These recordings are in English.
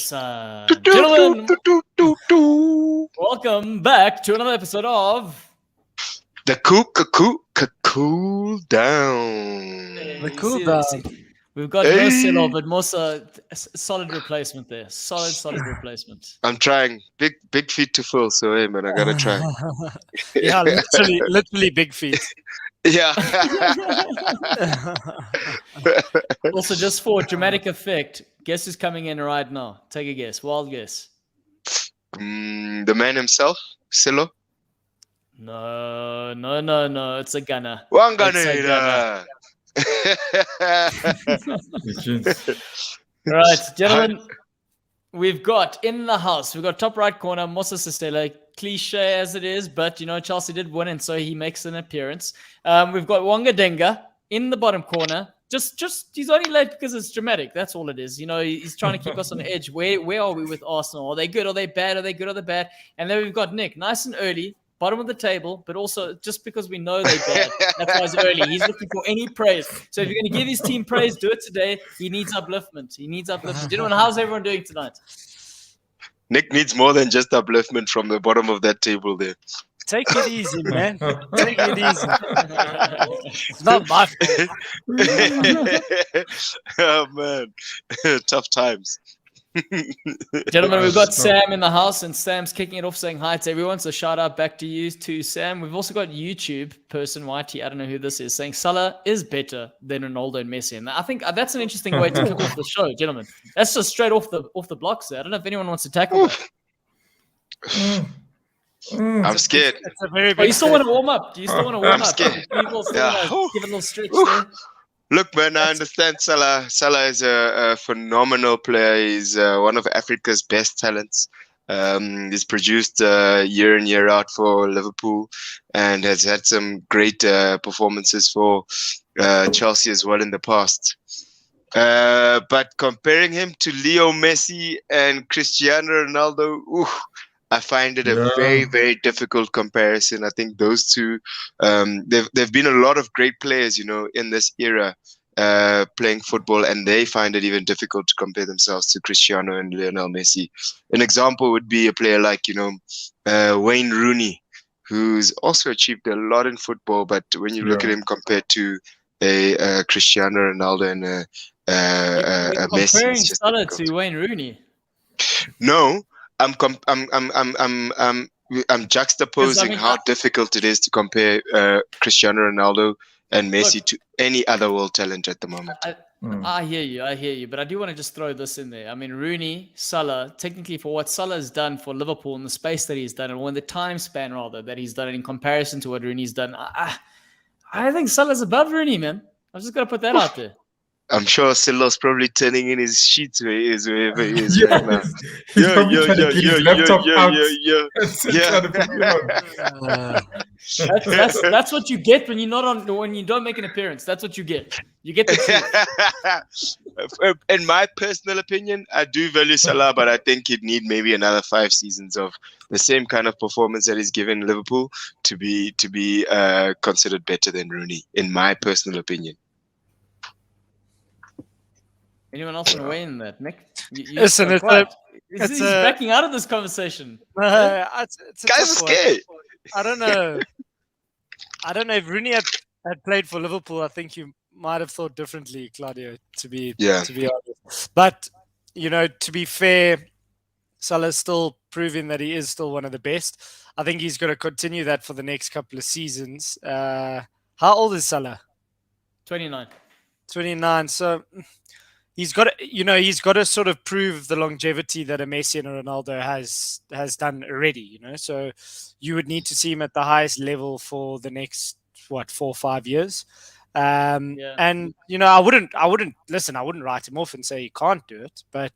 son. Gentlemen, welcome back to another episode of TheCoolDown. The cool down. We've got no Salah, but Musa, solid replacement there. Solid replacement. I'm trying. Big feet to fill, so hey man, I gotta try. Yeah, literally big feet. Yeah. Also, just for dramatic effect, guess who's coming in right now? Take a guess. Wild guess. The man himself, Silo. No. It's a gunner. One It's Right, gentlemen, we've got in the house, we've got top right corner, Musa Sestele, cliche as it is, but you know, Chelsea did win, and so he makes an appearance. We've got Wanga Denga in the bottom corner. Just he's only late because it's dramatic. That's all it is. You know, he's trying to keep us on the edge. Where are we with Arsenal? Are they good? Are they bad? Are they good? Are they bad? And then we've got Nick, nice and early, bottom of the table, but also just because we know they're bad, that's why he's early. He's looking for any praise. So if you're going to give his team praise, do it today. He needs upliftment. Gentlemen, how's everyone doing tonight? Nick needs more than just upliftment from the bottom of that table there. Take it easy, man. Take it easy. It's not my fault. Oh man, tough times. Gentlemen, we've got Sam in the house, and Sam's kicking it off saying hi to everyone. So shout out back to you, to Sam. We've also got YouTube person YT, I don't know who this is, saying Salah is better than Ronaldo and Messi. And I think that's an interesting way to kick off the show, gentlemen. That's just straight off the blocks there. I don't know if anyone wants to tackle that. I'm scared. It's a very big You still want to warm up? Do you still want to warm up? scared. People still Yeah. want to give a little stretch there. Look, man, I understand Salah. Salah is a phenomenal player. He's one of Africa's best talents. He's produced year in, year out for Liverpool and has had some great performances for Chelsea as well in the past. But comparing him to Leo Messi and Cristiano Ronaldo, I find it a very, very difficult comparison. I think those two, there've been a lot of great players, you know, in this era playing football, and they find it even difficult to compare themselves to Cristiano and Lionel Messi. An example would be a player like, you know, Wayne Rooney, who's also achieved a lot in football, but when you look at him compared to a Cristiano Ronaldo and a Messi, Comparing it's just Salah difficult. to Wayne Rooney. No, I'm juxtaposing how difficult it is to compare Cristiano Ronaldo and Messi to any other world talent at the moment. I hear you, but I do want to just throw this in there. I mean, Rooney, Salah, technically for what Salah has done for Liverpool in the space that he's done, or in the time span rather that he's done it in comparison to what Rooney's done, I think Salah's above Rooney, man. I'm just gonna put that out there. I'm sure Silo's probably turning in his sheets wherever he is right now. He's probably trying to get his laptop out. That's what you get when you don't make an appearance. That's what you get. You get the truth. In my personal opinion, I do value Salah, but I think he'd need maybe another 5 seasons of the same kind of performance that he's given Liverpool to be considered better than Rooney, in my personal opinion. Anyone else want to weigh in that, Nick? Listen, he's backing out of this conversation. It's a Guys are tough one. scared. I don't know if Rooney had played for Liverpool. I think you might have thought differently, Claudio. To be honest, but you know, to be fair, Salah's still proving that he is still one of the best. I think he's going to continue that for the next couple of seasons. How old is Salah? 29. 29. So he's got to sort of prove the longevity that a Messi and a Ronaldo has done already, you know. So you would need to see him at the highest level for the next 4 or 5 years. And you know, I wouldn't write him off and say he can't do it, but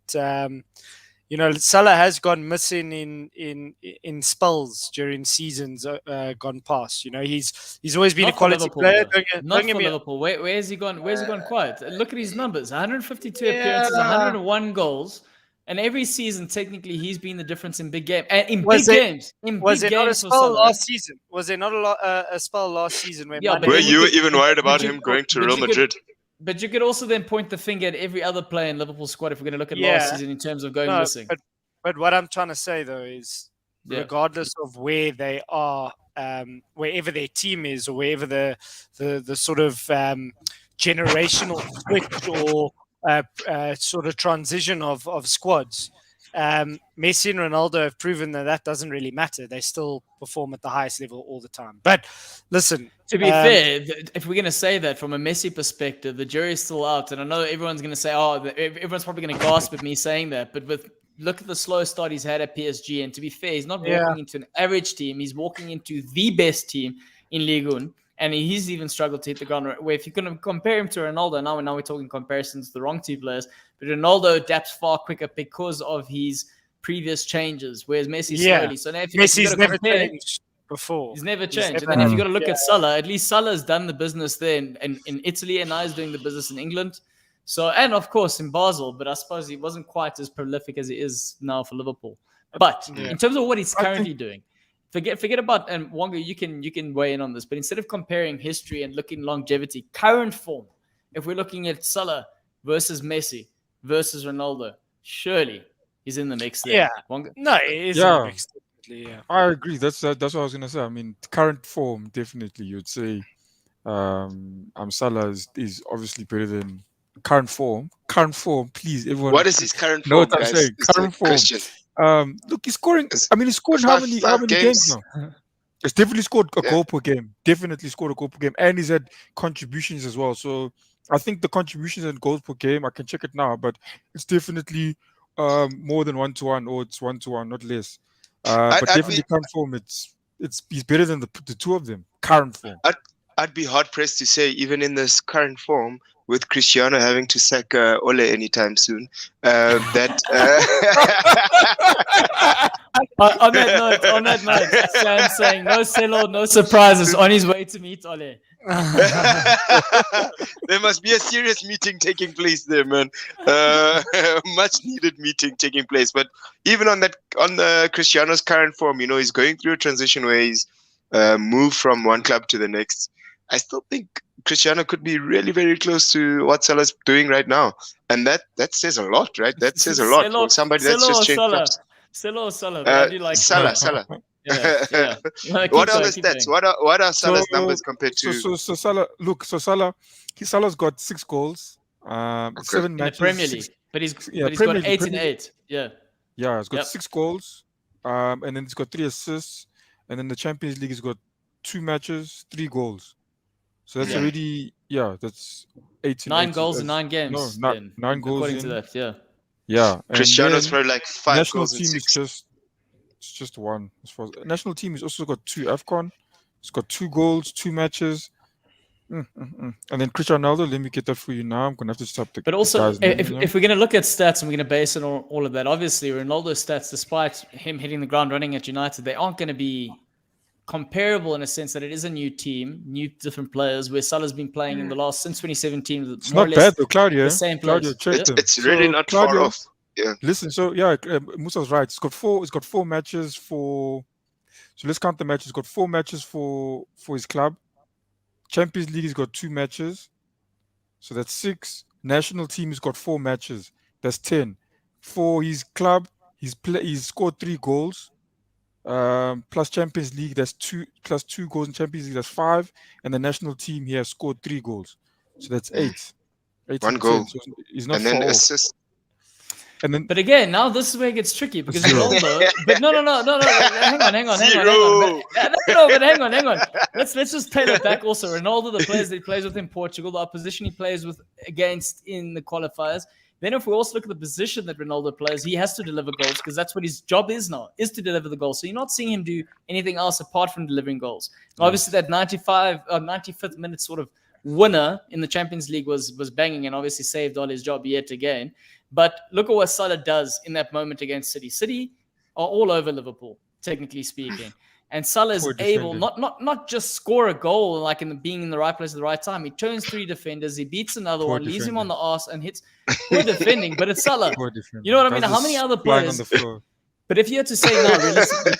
you know, Salah has gone missing in spells during seasons gone past. You know, he's always been a quality player. Not for Liverpool. Where has he gone? Where's he gone quiet? Look at his numbers: 152 appearances, 101 goals, and every season technically he's been the difference in big games. Was there not a spell last season? Was there not a spell last season where? Were you even worried about him going to Real Madrid? But you could also then point the finger at every other player in Liverpool's squad if we're going to look at last season in terms of going missing. But what I'm trying to say though is, regardless of where they are, wherever their team is, or wherever the sort of generational switch or sort of transition of squads, Messi and Ronaldo have proven that doesn't really matter. They still perform at the highest level all the time. But listen, to be fair, if we're going to say that from a Messi perspective, the jury's still out. And I know everyone's going to say, everyone's probably going to gasp at me saying that. But look at the slow start he's had at PSG. And to be fair, he's not walking into an average team. He's walking into the best team in Ligue 1. And he's even struggled to hit the ground. Where if you're going to compare him to Ronaldo, now we're talking comparisons to the wrong two players. But Ronaldo adapts far quicker because of his previous changes, whereas Messi slowly. So now if Messi's never changed before. He's never changed. And then if you've got to look at Salah, at least Salah's done the business there in Italy, and now he's doing the business in England. So, and of course in Basel, but I suppose he wasn't quite as prolific as he is now for Liverpool. But in terms of what he's currently doing, forget about, and Wonga, you can weigh in on this, but instead of comparing history and looking longevity, current form, if we're looking at Salah versus Messi versus Ronaldo, surely he's in the mix there. Yeah. Wonga? No, he is in the mix. Yeah. I agree. That's what I was gonna say. I mean, current form, definitely, you'd say Salah is obviously better than current form. Current form, please, everyone. What is his current know form, what I'm guys? saying? Current form. Question. Look, he's scoring. I mean, he's scoring how many games now? He's definitely scored a goal per game. Definitely scored a goal per game, and he's had contributions as well. So I think the contributions and goals per game, I can check it now, but it's definitely more than 1-to-1, or it's 1-to-1, not less. But definitely current form, he's better than the two of them. Current form. I'd be hard pressed to say, even in this current form, with Cristiano having to sack Ole anytime soon, that. On that note, Sam saying no sell, no surprises, on his way to meet Ole. There must be a serious meeting taking place there, man. Much needed meeting taking place. But even on the Cristiano's current form, he's going through a transition where he's moved from one club to the next. I still think Cristiano could be really very close to what Salah's doing right now, and that says a lot, right? That says a lot for somebody that's just changed clubs. Salah. I do like Salah. Yeah. What are the stats? What are Salah's numbers compared to? So Salah. Look, Salah's got 6 goals, 7 matches. In the Premier League, but he's got 8 and 8. Yeah, he's got 6 goals, and then he's got 3 assists, and then the Champions League he's got 2 matches, 3 goals. So that's already that's 8 and 9 8. Goals in 9 games. No, 9 goals according to that. Yeah. Cristiano's for like 5 national goals team and 6. is just 1. As far as national team has also got 2 AFCON. It's got 2 goals, 2 matches. And then Cristiano Ronaldo, let me get that for you now. I'm gonna have to stop the. But also, if we're gonna look at stats and we're gonna base it on all of that, obviously Ronaldo's stats, despite him hitting the ground running at United, they aren't going to be comparable in a sense that it is a new team, new different players. Where Salah's been playing in the last since 2017. It's not bad though, Claudio. The same players. It's really not far off. Yeah. Listen, so Musa's right. It's got 4 matches for. So let's count the matches. It's got 4 matches for his club. Champions League has got 2 matches. So that's 6. National team has got 4 matches. That's 10. For his club, he's scored 3 goals. Plus Champions League, that's 2 plus 2 goals in Champions League, that's 5. And the national team, he has scored 3 goals. So that's 8. 1 goal. So he's not and then far assist. And then, but again, now this is where it gets tricky because Ronaldo. But no. Hang on. But hang on. Let's just tailor it back. Also, Ronaldo, the players that he plays with in Portugal, the opposition he plays with against in the qualifiers. Then, if we also look at the position that Ronaldo plays, he has to deliver goals because that's what his job is now, is to deliver the goals. So you're not seeing him do anything else apart from delivering goals. Obviously, that 95th minute sort of winner in the Champions League was banging and obviously saved Ole's job yet again. But look at what Salah does in that moment against City. City are all over Liverpool, technically speaking. And Salah is able not just score a goal like being in the right place at the right time. He turns 3 defenders, he beats another one, leaves him on the arse and hits. Poor defending, but it's Salah. You know what I mean? How many other players? But if you had to say now, realistically,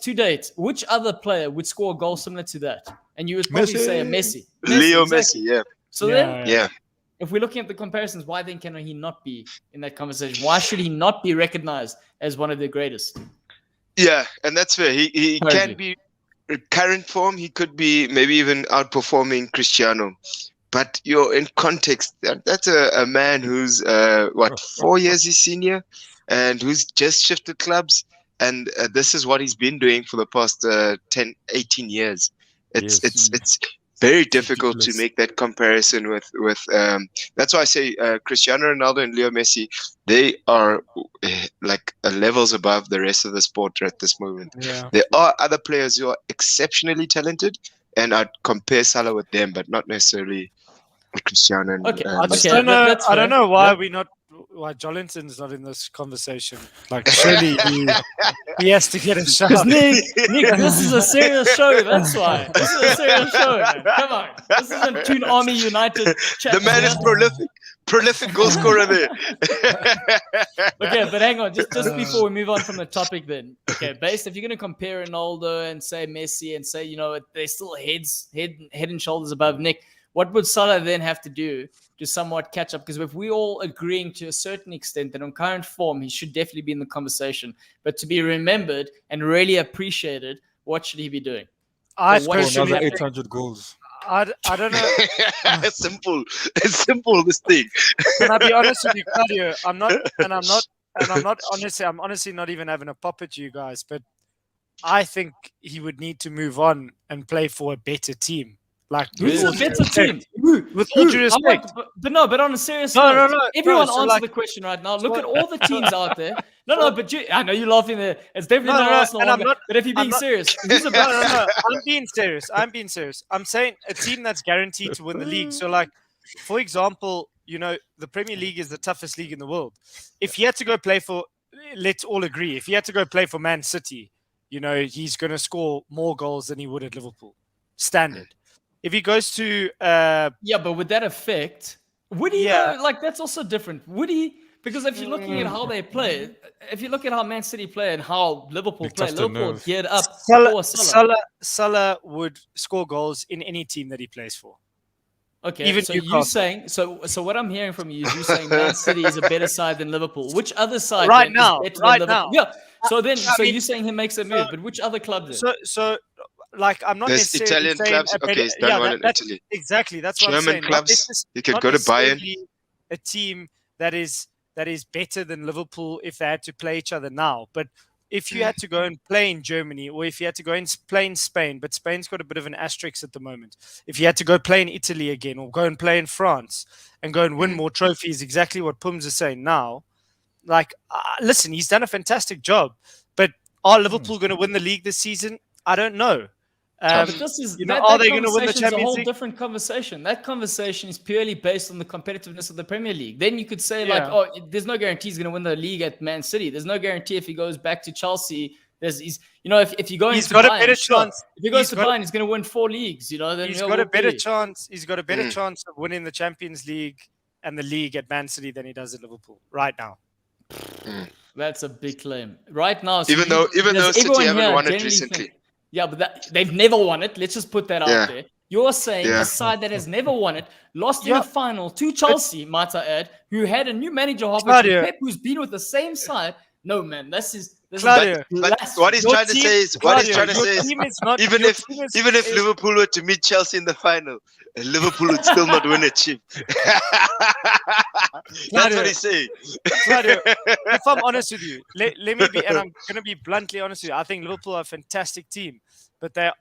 to date, which other player would score a goal similar to that? And you would probably say a Messi. Leo Messi, yeah. So then, if we're looking at the comparisons, why then can he not be in that conversation? Why should he not be recognized as one of the greatest? Yeah, and that's fair. He can be current form. He could be maybe even outperforming Cristiano. But in context, that's a man who's 4 years his senior, and who's just shifted clubs, and this is what he's been doing for the past 10, 18 years. It's very difficult to make that comparison with that's why I say Cristiano Ronaldo and Leo Messi, they are like levels above the rest of the sport at this moment. Yeah. There are other players who are exceptionally talented, and I'd compare Salah with them, but not necessarily Cristiano. And, Okay, I just okay, don't know. that's I don't fair. know why Yep. why Jolinton's not in this conversation. Like, surely he has to get a shot. Because Nick, this is a serious show. That's why. This is a serious show, man. Come on. This isn't Toon Army United chat. The man is prolific goal scorer there. Okay, but hang on. Just before we move on from the topic then. Okay, if you're going to compare Ronaldo and say Messi and say, they're still head and shoulders above Nick, what would Salah then have to do to somewhat catch up? Because if we're all agreeing to a certain extent that on current form, he should definitely be in the conversation. But to be remembered and really appreciated, what should he be doing? Another 800 goals. I don't know. It's simple. It's simple, this thing. Can I be honest with you, Claudio? I'm honestly not even having a pop at you guys, but I think he would need to move on and play for a better team. Like, who's a better team? With all due respect. But on a serious note, everyone answer like, the question right now. Look at all the teams out there. But I know you're laughing there. It's definitely not Arsenal. But if you're being serious, who's a better team? I'm being serious. I'm saying a team that's guaranteed to win the league. So, like, for example, the Premier League is the toughest league in the world. If he had to go play for, let's all agree, if he had to go play for Man City, he's going to score more goals than he would at Liverpool. Standard. If he goes to but would that affect? Would he? That's also different. Would he? Because if you're looking at how they play, if you look at how Man City play and how Liverpool play, Liverpool geared up for Salah. Salah would score goals in any team that he plays for. Okay, even so Newcastle. you saying so what I'm hearing from you is you saying Man City is a better side than Liverpool. Which other side right is now? better Right than now. Liverpool? Yeah. So you're saying he makes a move, but which other club then? So like, I'm not There's necessarily Italian saying clubs. a better, Okay, he's done well in that's, Italy. Exactly, that's what I'm German saying. clubs. He could not go to Bayern. necessarily a team that is better than Liverpool if they had to play each other now. But if you had to go and play in Germany, or if you had to go and play in Spain, but Spain's got a bit of an asterisk at the moment. If you had to go play in Italy again, or go and play in France and go and win more trophies, exactly what Pums is saying now. Like, listen, he's done a fantastic job. But are Liverpool going to win the league this season? I don't know. But this is are they going to win the Champions League? A whole different conversation. That conversation is purely based on the competitiveness of the Premier League. Then you could say there's no guarantee he's going to win the league at Man City. There's no guarantee if he goes back to Chelsea. If you go into Bayern, a better chance. If he goes to Bayern, he's going to win 4 leagues. Then he's got a better chance. He's got a better chance of winning the Champions League and the league at Man City than he does at Liverpool right now. That's a big claim. Right now, even though City haven't won it recently. But they've never won it. Let's just put that out there. You're saying a side that has never won it, lost in a final to Chelsea, might I add, who had a new manager halfway through, Pep, who's been with the same side. No, man, this is what he's trying to say is even if Liverpool were to meet Chelsea in the final, Liverpool would still not win it, Chief. That's what he's saying. Claudio, if I'm honest with you, let me be, and I'm going to be bluntly honest with you. I think Liverpool are a fantastic team, but they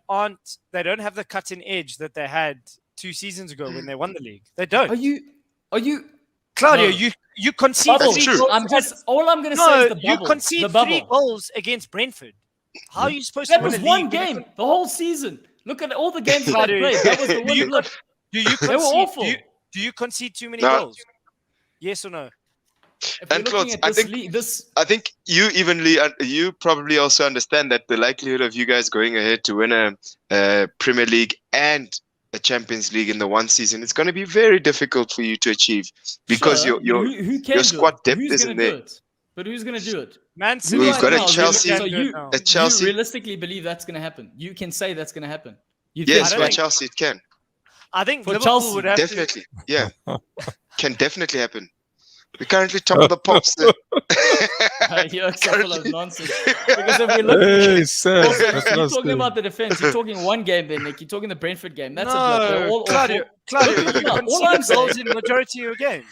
don't have the cutting edge that they had 2 seasons ago when they won the league. They don't. Are you Claudio, you concede bubble. 3 goals. All I'm going to say is the bubble. You concede 3 goals against Brentford. How are you supposed to win That was a one league? game, the whole season. Look at all the games that they played. That was the winning look. They were awful. Do you concede too many goals? Yes or no? And Claude, I think you probably also understand that the likelihood of you guys going ahead to win a Premier League and a Champions League in the one season, it's going to be very difficult for you to achieve because your squad depth isn't there. But who's going to do it? Man City. We've got a Chelsea. You realistically believe that's going to happen? You can say that's going to happen. Yes, by Chelsea it can. I think For Liverpool Chelsea, would have to. Definitely. Yeah. Can definitely happen. We're currently top of the pops. You're so full of nonsense. Because if we look, Hey, Sam, also, that's you're what I was talking saying. about the defense. You're talking one game, then Nick. You're talking the Brentford game. That's a blip. They're No, all Claudio, awful. Claudio, Look you up. All I'm conceded goals saying, in majority of your games.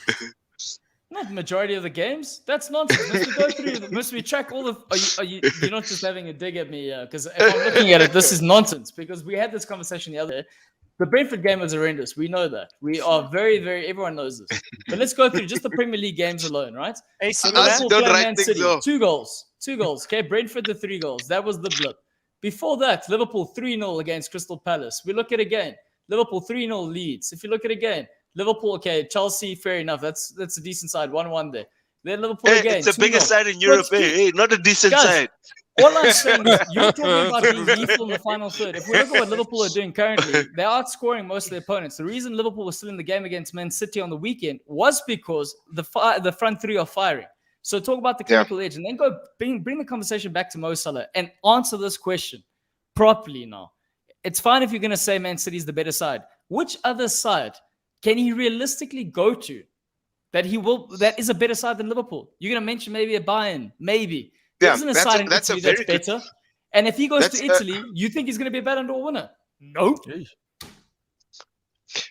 not the majority of the games. That's nonsense. Must we go through? Must we track all of? You're not just having a dig at me? Because if I'm looking at it, this is nonsense. Because we had this conversation the other day. The Brentford game was horrendous. We know that. We are very, very. Everyone knows this. But let's go through just the Premier League games alone, right? AC So Milan. Liverpool don't play write Man things City. off. 2 goals. 2 goals. Okay, Brentford the 3 goals. That was the blip. Before that, Liverpool 3-0 against Crystal Palace. We look at it again. Liverpool 3-0 leads. If you look at it again, Liverpool, okay, Chelsea, fair enough. That's a decent side. 1-1 there. Then Liverpool Hey, again. it's the 2-0. biggest side in Europe. Let's Hey, not a decent Guys, side. all I'm saying is you're talking about being lethal in the final third. If we look at what Liverpool are doing currently, they're outscoring most of their opponents. The reason Liverpool was still in the game against Man City on the weekend was because the front three are firing. So talk about the clinical edge and then go bring the conversation back to Mo Salah and answer this question properly now. It's fine if you're going to say Man City is the better side. Which other side can he realistically go to that is a better side than Liverpool? You're going to mention maybe a Bayern, maybe. There isn't a side in Italy that's better. And if he goes to Italy, you think he's going to be a Ballon d'Or winner? Nope.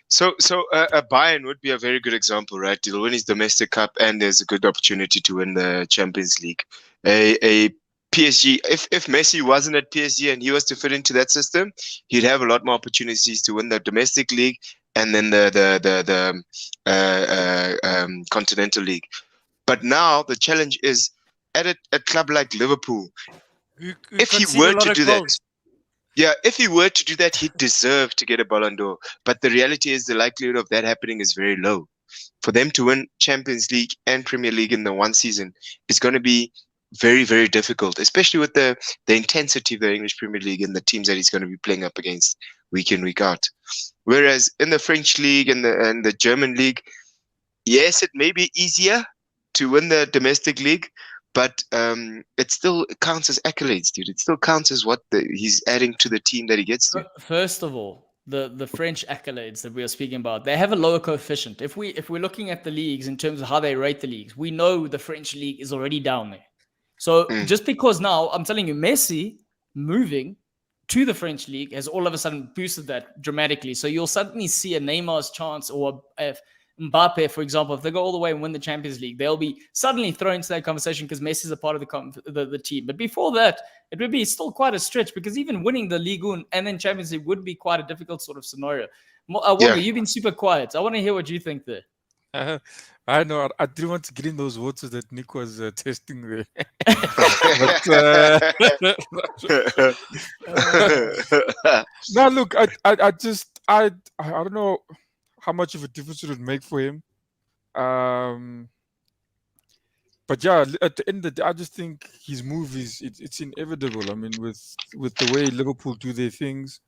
So a Bayern would be a very good example, right? He'll win his domestic cup, and there's a good opportunity to win the Champions League. A PSG, if Messi wasn't at PSG and he was to fit into that system, he'd have a lot more opportunities to win the domestic league and then the Continental League. But now the challenge is at a club like Liverpool. If he were to do that, if he were to do that, he'd deserve to get a Ballon d'Or. But the reality is the likelihood of that happening is very low. For them to win Champions League and Premier League in the one season is going to be very, very difficult, especially with the intensity of the English Premier League and the teams that he's going to be playing up against week in, week out. Whereas in the French league and the German league, yes, it may be easier to win the domestic league, but it still counts as accolades, dude. It still counts as what he's adding to the team that he gets to. First of all, the French accolades that we are speaking about, they have a lower coefficient. If we're looking at the leagues in terms of how they rate the leagues, we know the French league is already down there. So just because now, I'm telling you, Messi moving to the French league has all of a sudden boosted that dramatically. So you'll suddenly see a Neymar's chance or a Mbappe, for example, if they go all the way and win the Champions League, they'll be suddenly thrown into that conversation because Messi is a part of the team. But before that, it would be still quite a stretch because even winning the Ligue 1 and then Champions League would be quite a difficult sort of scenario. Wonga, you've been super quiet. I want to hear what you think there. I know. I didn't want to get in those waters that Nick was testing there. Now, look, I don't know how much of a difference it would make for him. But yeah, at the end of the day, I just think his move it's inevitable. I mean, with the way Liverpool do their things,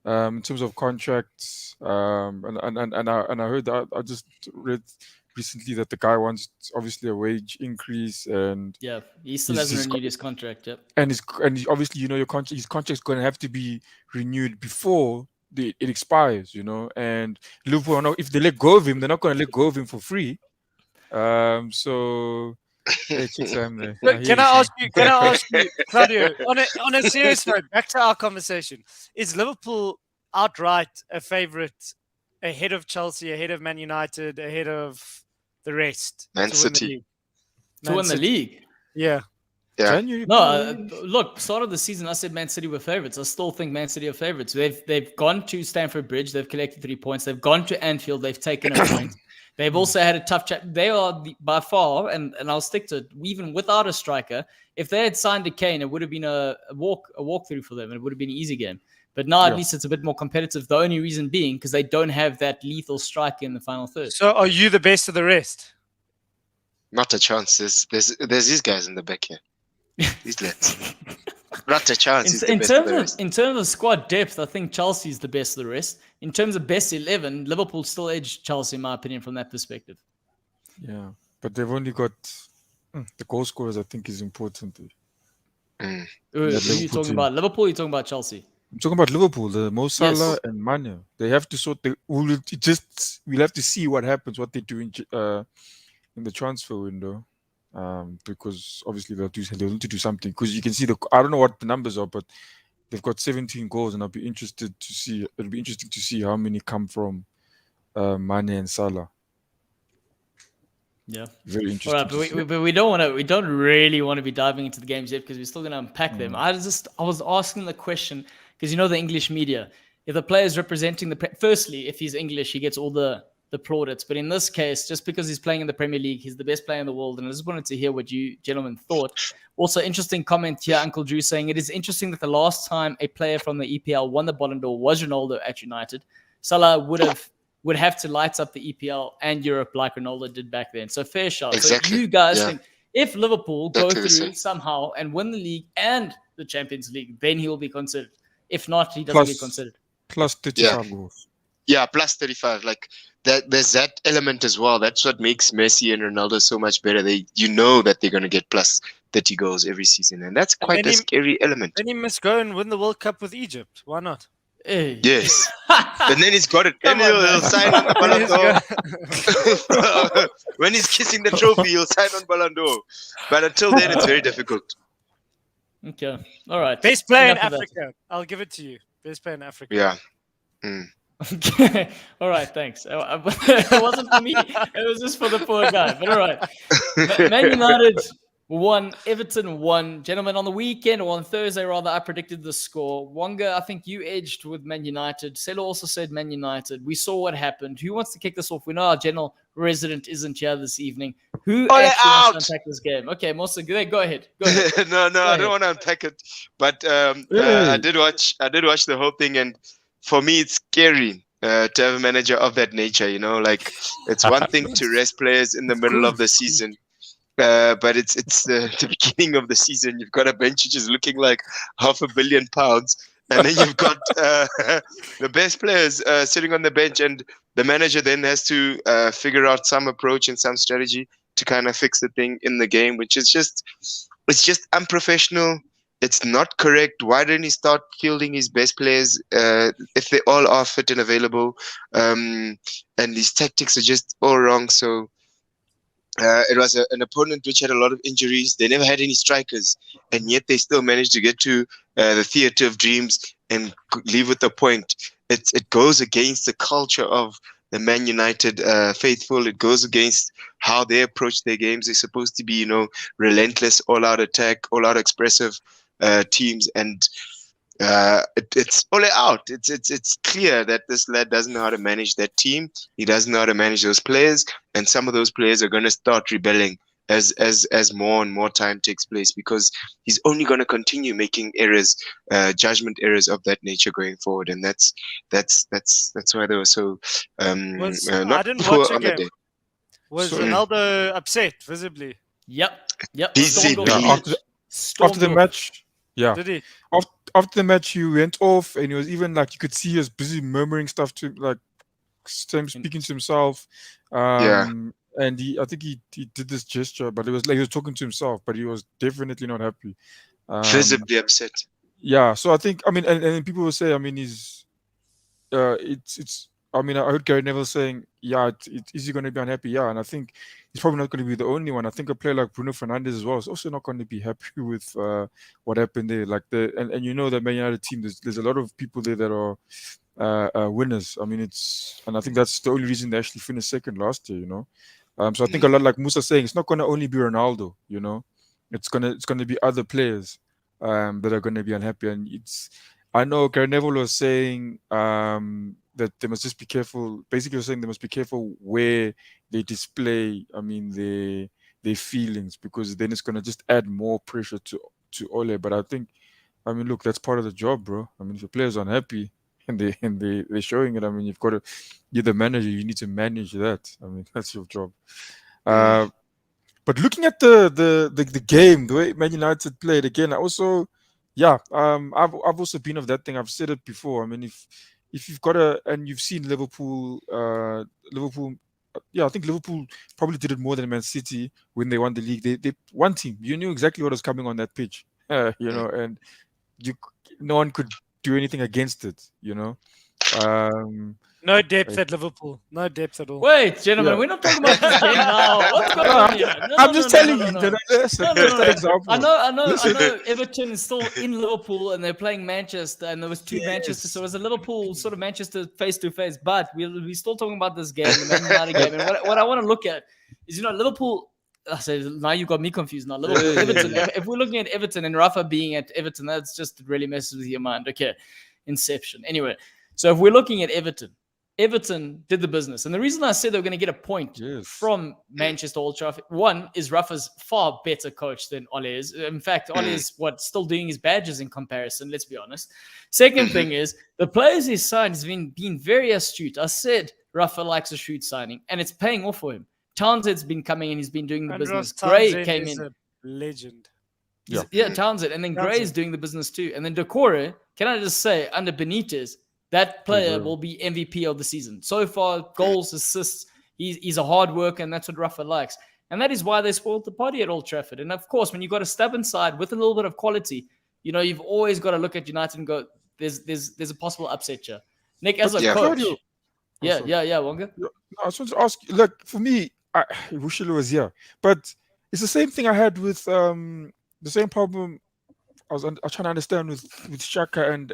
in terms of contracts, and I heard that I just read recently that the guy wants obviously a wage increase, and he still hasn't renewed his contract. Yep. And obviously, his contract's going to have to be renewed before it expires, and Liverpool, if they let go of him, they're not going to let go of him for free. So hey, can I ask you, Claudio, on a serious note, back to our conversation, is Liverpool outright a favourite ahead of Chelsea, ahead of Man United, ahead of the rest? Man City. To win the league? Yeah. No, look, start of the season, I said Man City were favourites. I still think Man City are favourites. They've gone to Stamford Bridge. They've collected 3 points. They've gone to Anfield. They've taken a point. They've also had a tough chat. They are by far, and I'll stick to it, even without a striker, if they had signed a Kane, it would have been a walkthrough for them. It would have been an easy game. But now at least it's a bit more competitive. The only reason being because they don't have that lethal striker in the final third. So are you the best of the rest? Not a chance. There's these guys in the back here. These lads. Not a chance. In terms of squad depth, I think Chelsea's the best of the rest. In terms of best 11, Liverpool still edged Chelsea, in my opinion, from that perspective. Yeah, but they've only got the goal scorers. I think is important. Who are you talking about? Liverpool? Or are you talking about Chelsea? I'm talking about Liverpool, the Mo Salah Yes. and Mane. They have to sort the. We'll have to see what happens, what they do in the transfer window, because obviously they'll need to do something. Because you can see I don't know what the numbers are, but they've got 17 goals, and I'll be interested to see. It'll be interesting to see how many come from Mane and Salah. Yeah. Very All interesting. right, to see. but we don't want to. We don't really want to be diving into the games yet because we're still going to unpack them. I was asking the question because the English media. If the player is representing firstly, if he's English, he gets all the plaudits. But in this case, just because he's playing in the Premier League, he's the best player in the world. And I just wanted to hear what you gentlemen thought. Also, interesting comment here, Uncle Drew saying it is interesting that the last time a player from the EPL won the Ballon d'Or was Ronaldo at United. Salah would have to light up the EPL and Europe like Ronaldo did back then. So fair shot. Exactly. So you guys Yeah. think if Liverpool go Exactly the through same. somehow and win the league and the Champions League, then he will be considered. If not, he doesn't get considered. Plus 35 goals. Yeah, plus 35. Like there's that element as well. That's what makes Messi and Ronaldo so much better. You know that they're going to get plus 30 goals every season, and that's quite a scary element. Then he must go and win the World Cup with Egypt. Why not? Hey. Yes. And then he's got it. Then he'll sign on the Ballon d'Or. When he's kissing the trophy, he'll sign on Ballon d'Or. But until then, it's very difficult. Okay. All right. Best player in Enough of that. Africa. I'll give it to you. Best player in Africa. Yeah. Okay. All right. Thanks. It wasn't for me. It was just for the poor guy. But all right. Man United won. Everton won. Gentlemen, on the weekend or on Thursday, rather, I predicted the score. Wonga, I think you edged with Man United. Selo also said Man United. We saw what happened. Who wants to kick this off? We know our general resident isn't here this evening. Who actually wants to unpack this game? Okay, Mosa, go ahead. Go ahead. No, I don't want to unpack it. But I did watch the whole thing, and for me, it's scary to have a manager of that nature. Like it's one thing to rest players in the middle of the season. But it's the beginning of the season. You've got a bench which is looking like £500 million, and then you've got the best players sitting on the bench, and the manager then has to figure out some approach and some strategy to kind of fix the thing in the game, which is just unprofessional. It's not correct. Why didn't he start fielding his best players if they all are fit and available? And his tactics are just all wrong. So. It was an opponent which had a lot of injuries. They never had any strikers, and yet they still managed to get to the theatre of dreams and leave with a point. It goes against the culture of the Man United faithful. It goes against how they approach their games. They're supposed to be, relentless, all-out attack, all-out expressive teams, and it's all out. It's clear that this lad doesn't know how to manage that team. He doesn't know how to manage those players, and some of those players are going to start rebelling as more and more time takes place, because he's only going to continue making errors, judgment errors of that nature going forward, and that's why they were so not I didn't poor watch a on the game. day. Was Ronaldo upset visibly? Yep. After the match. Yeah. Did he? After the match, he went off, and he was even like, you could see he was busy murmuring stuff to, like, speaking to himself. And I think he did this gesture, but it was like he was talking to himself, but he was definitely not happy. Visibly upset. Yeah. So I think, and people will say, it's. I heard Gary Neville saying, is he going to be unhappy? Yeah, and I think he's probably not going to be the only one. I think a player like Bruno Fernandes as well is also not going to be happy with what happened there. Like the Man United team, there's a lot of people there that are winners. And I think that's the only reason they actually finished second last year. So I think a lot, like Musa saying, it's not going to only be Ronaldo. It's gonna be other players that are going to be unhappy, and I know Gary Neville was saying that they must just be careful. Basically, saying they must be careful where they display, their feelings, because then it's gonna just add more pressure to Ole. But I think, look, that's part of the job, bro. If the players are unhappy and they're showing it, you've got to. You're the manager. You need to manage that. That's your job. But looking at the game, the way Man United played again, I also. Yeah, I've also been of that thing. I've said it before. If you've got and you've seen Liverpool, I think Liverpool probably did it more than Man City when they won the league. They one team. You knew exactly what was coming on that pitch, and no one could do anything against it. No depth at Liverpool. No depth at all. Wait, gentlemen, Yeah. we're not talking about this game now. What's going on here? No, I'm no, just no, telling no, you. no, no. Listen, No, just no, an no. example. I Listen. know. Everton is still in Liverpool, and they're playing Manchester, and there was two Manchester, so it was a Liverpool sort of Manchester face to face. But we're still talking about this game, the Man United game, and what I want to look at is Liverpool. I say now you got me confused. Now Liverpool, Everton. If we're looking at Everton and Rafa being at Everton, that's just really messes with your mind. Okay, Inception. Anyway, so if we're looking at Everton did the business. And the reason I said they're going to get a point from Manchester Old Trafford, one is Rafa's far better coach than Ole is. In fact, Ole is still doing his badges in comparison, let's be honest. Second thing is the players he's signed has been very astute. I said Rafa likes a shoot signing, and it's paying off for him. Townsend's been coming in, he's been doing the business. Gray came in. A legend. Yeah, Townsend. And then Gray is doing the business too. And then Decore, can I just say, under Benitez, that player will be MVP of the season. So far, goals, assists, he's a hard worker, and that's what Rafa likes. And that is why they spoiled the party at Old Trafford. And of course, when you've got a stubborn side with a little bit of quality, you've always got to look at United and go, there's a possible upset here. Nick, as a coach. Wonga? No, I just want to ask you, look, for me, Wushilo was here. But it's the same thing I had with the same problem I was trying to understand with Xhaka and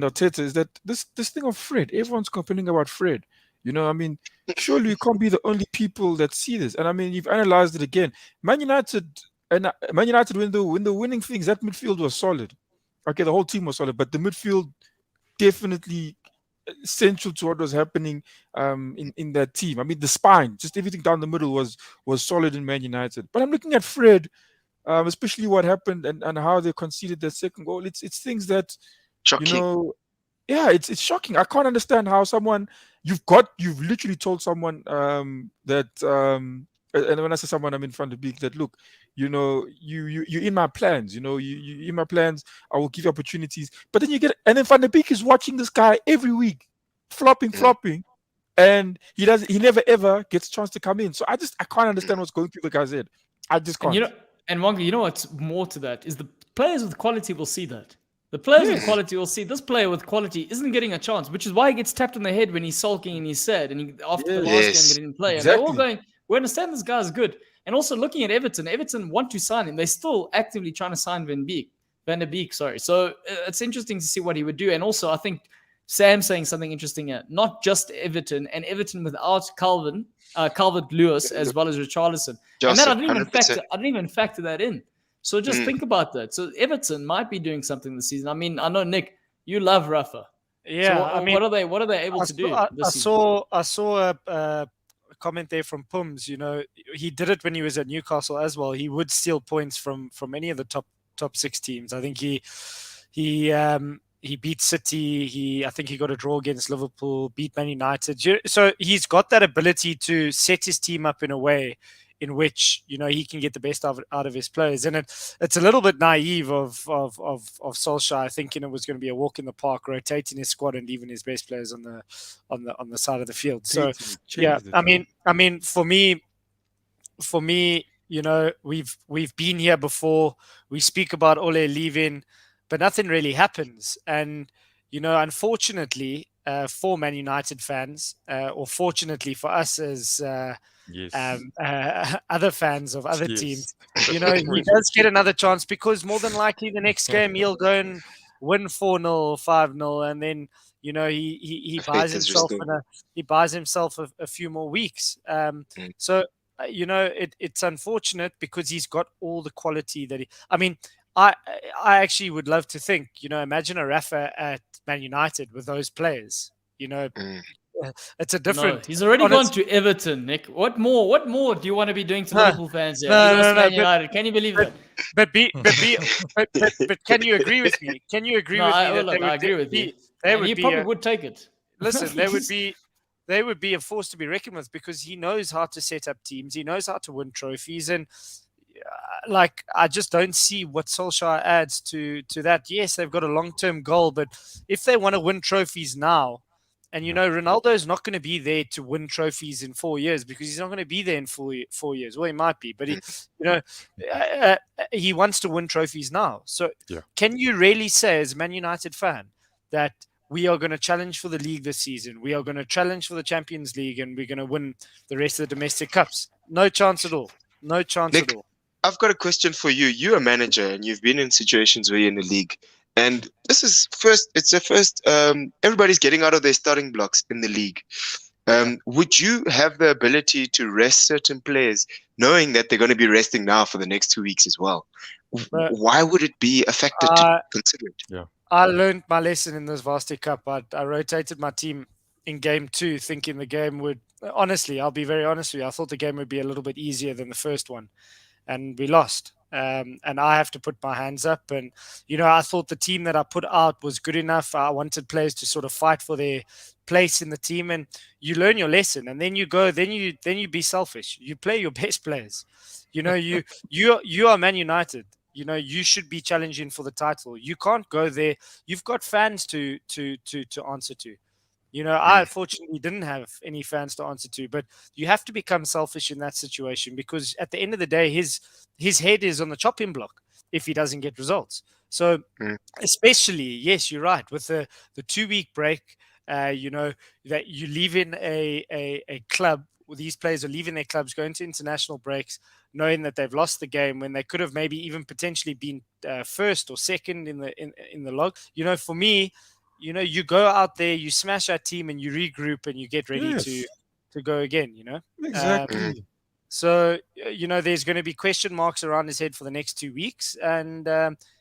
Arteta is that this thing of Fred, everyone's complaining about Fred. Surely we can't be the only people that see this. And I mean, you've analyzed it again. Man United, when they're winning things, that midfield was solid. Okay, the whole team was solid, but the midfield definitely essential to what was happening in that team. I mean, the spine, just everything down the middle was solid in Man United. But I'm looking at Fred. Especially what happened and how they conceded their second goal. It's things that, Shocking. It's shocking. I can't understand how you've literally told someone that, and when I say someone, I'm in front of Beak, that look, you're in my plans, you in my plans, I will give you opportunities. But then and then Van der Beek is watching this guy every week, flopping, and he never ever gets a chance to come in. So I can't understand what's going through the guy's head. I just can't. And Wonga, what's more to that is the players with quality will see that. The players with quality will see this player with quality isn't getting a chance, which is why he gets tapped on the head when he's sulking and he's sad. And after the last game, they didn't play. Exactly. And they're all going, we understand this guy's good. And also looking at Everton want to sign him. They're still actively trying to sign Van der Beek. So it's interesting to see what he would do. And also, I think Sam's saying something interesting here. Not just Everton, and Everton without Calvert-Lewis as well as Richarlison. And then I didn't even factor that in. So just think about that. So Everton might be doing something this season. I mean, I know, Nick, you love Rafa. Yeah, so what are they able to do this season? I saw a comment there from Pums. He did it when he was at Newcastle as well. He would steal points from any of the top 6 teams. I think he beat City. I think he got a draw against Liverpool, beat Man United. So he's got that ability to set his team up in a way in which he can get the best out of his players. And it's a little bit naive of Solskjaer thinking it was going to be a walk in the park, rotating his squad and leaving his best players on the side of the field. So yeah, I mean, for me, we've been here before. We speak about Ole leaving, but nothing really happens. And, unfortunately for Man United fans, or fortunately for us as other fans of other teams, he does get another chance, because more than likely the next game he'll go and win 4-0, 5-0, and then, he buys himself a few more weeks. So, it's unfortunate because he's got all the quality that I actually would love to think, imagine a Rafa at Man United with those players, it's a different. No, he's already gone to Everton, Nick. What more do you want to be doing to Liverpool fans here? Man United. Can you believe that? But can you agree with me? Can you agree with me? I agree with you. He probably would take it. Listen, they would be a force to be reckoned with, because he knows how to set up teams. He knows how to win trophies, and I just don't see what Solskjaer adds to that. Yes, they've got a long-term goal, but if they want to win trophies now, And, Ronaldo is not going to be there to win trophies in 4 years because he's not going to be there in 4 years. Well, he might be, but he wants to win trophies now. So can you really say as a Man United fan that we are going to challenge for the league this season, we are going to challenge for the Champions League, and we're going to win the rest of the domestic cups? No chance at all. No chance Nick, at all. I've got a question for you. You're a manager and you've been in situations where you're in the league. And this is it's the first, everybody's getting out of their starting blocks in the league. Would you have the ability to rest certain players knowing that they're going to be resting now for the next 2 weeks as well? Why would it be a factor to consider it? Yeah. I learned my lesson in this Varsity Cup. I rotated my team in game 2, thinking the game would, honestly, I'll be very honest with you, I thought the game would be a little bit easier than the first one. And we lost. And I have to put my hands up. And, I thought the team that I put out was good enough. I wanted players to sort of fight for their place in the team. And you learn your lesson. And then you go, then you be selfish. You play your best players. You are Man United. You should be challenging for the title. You can't go there. You've got fans to answer to. I fortunately didn't have any fans to answer to, but you have to become selfish in that situation because at the end of the day, his head is on the chopping block if he doesn't get results. So especially, yes, you're right, with the 2-week break, that you leave in a club, these players are leaving their clubs, going to international breaks, knowing that they've lost the game when they could have maybe even potentially been first or second in the log. For me, you go out there, you smash our team, and you regroup, and you get ready to go again. Exactly. So there's going to be question marks around his head for the next 2 weeks, and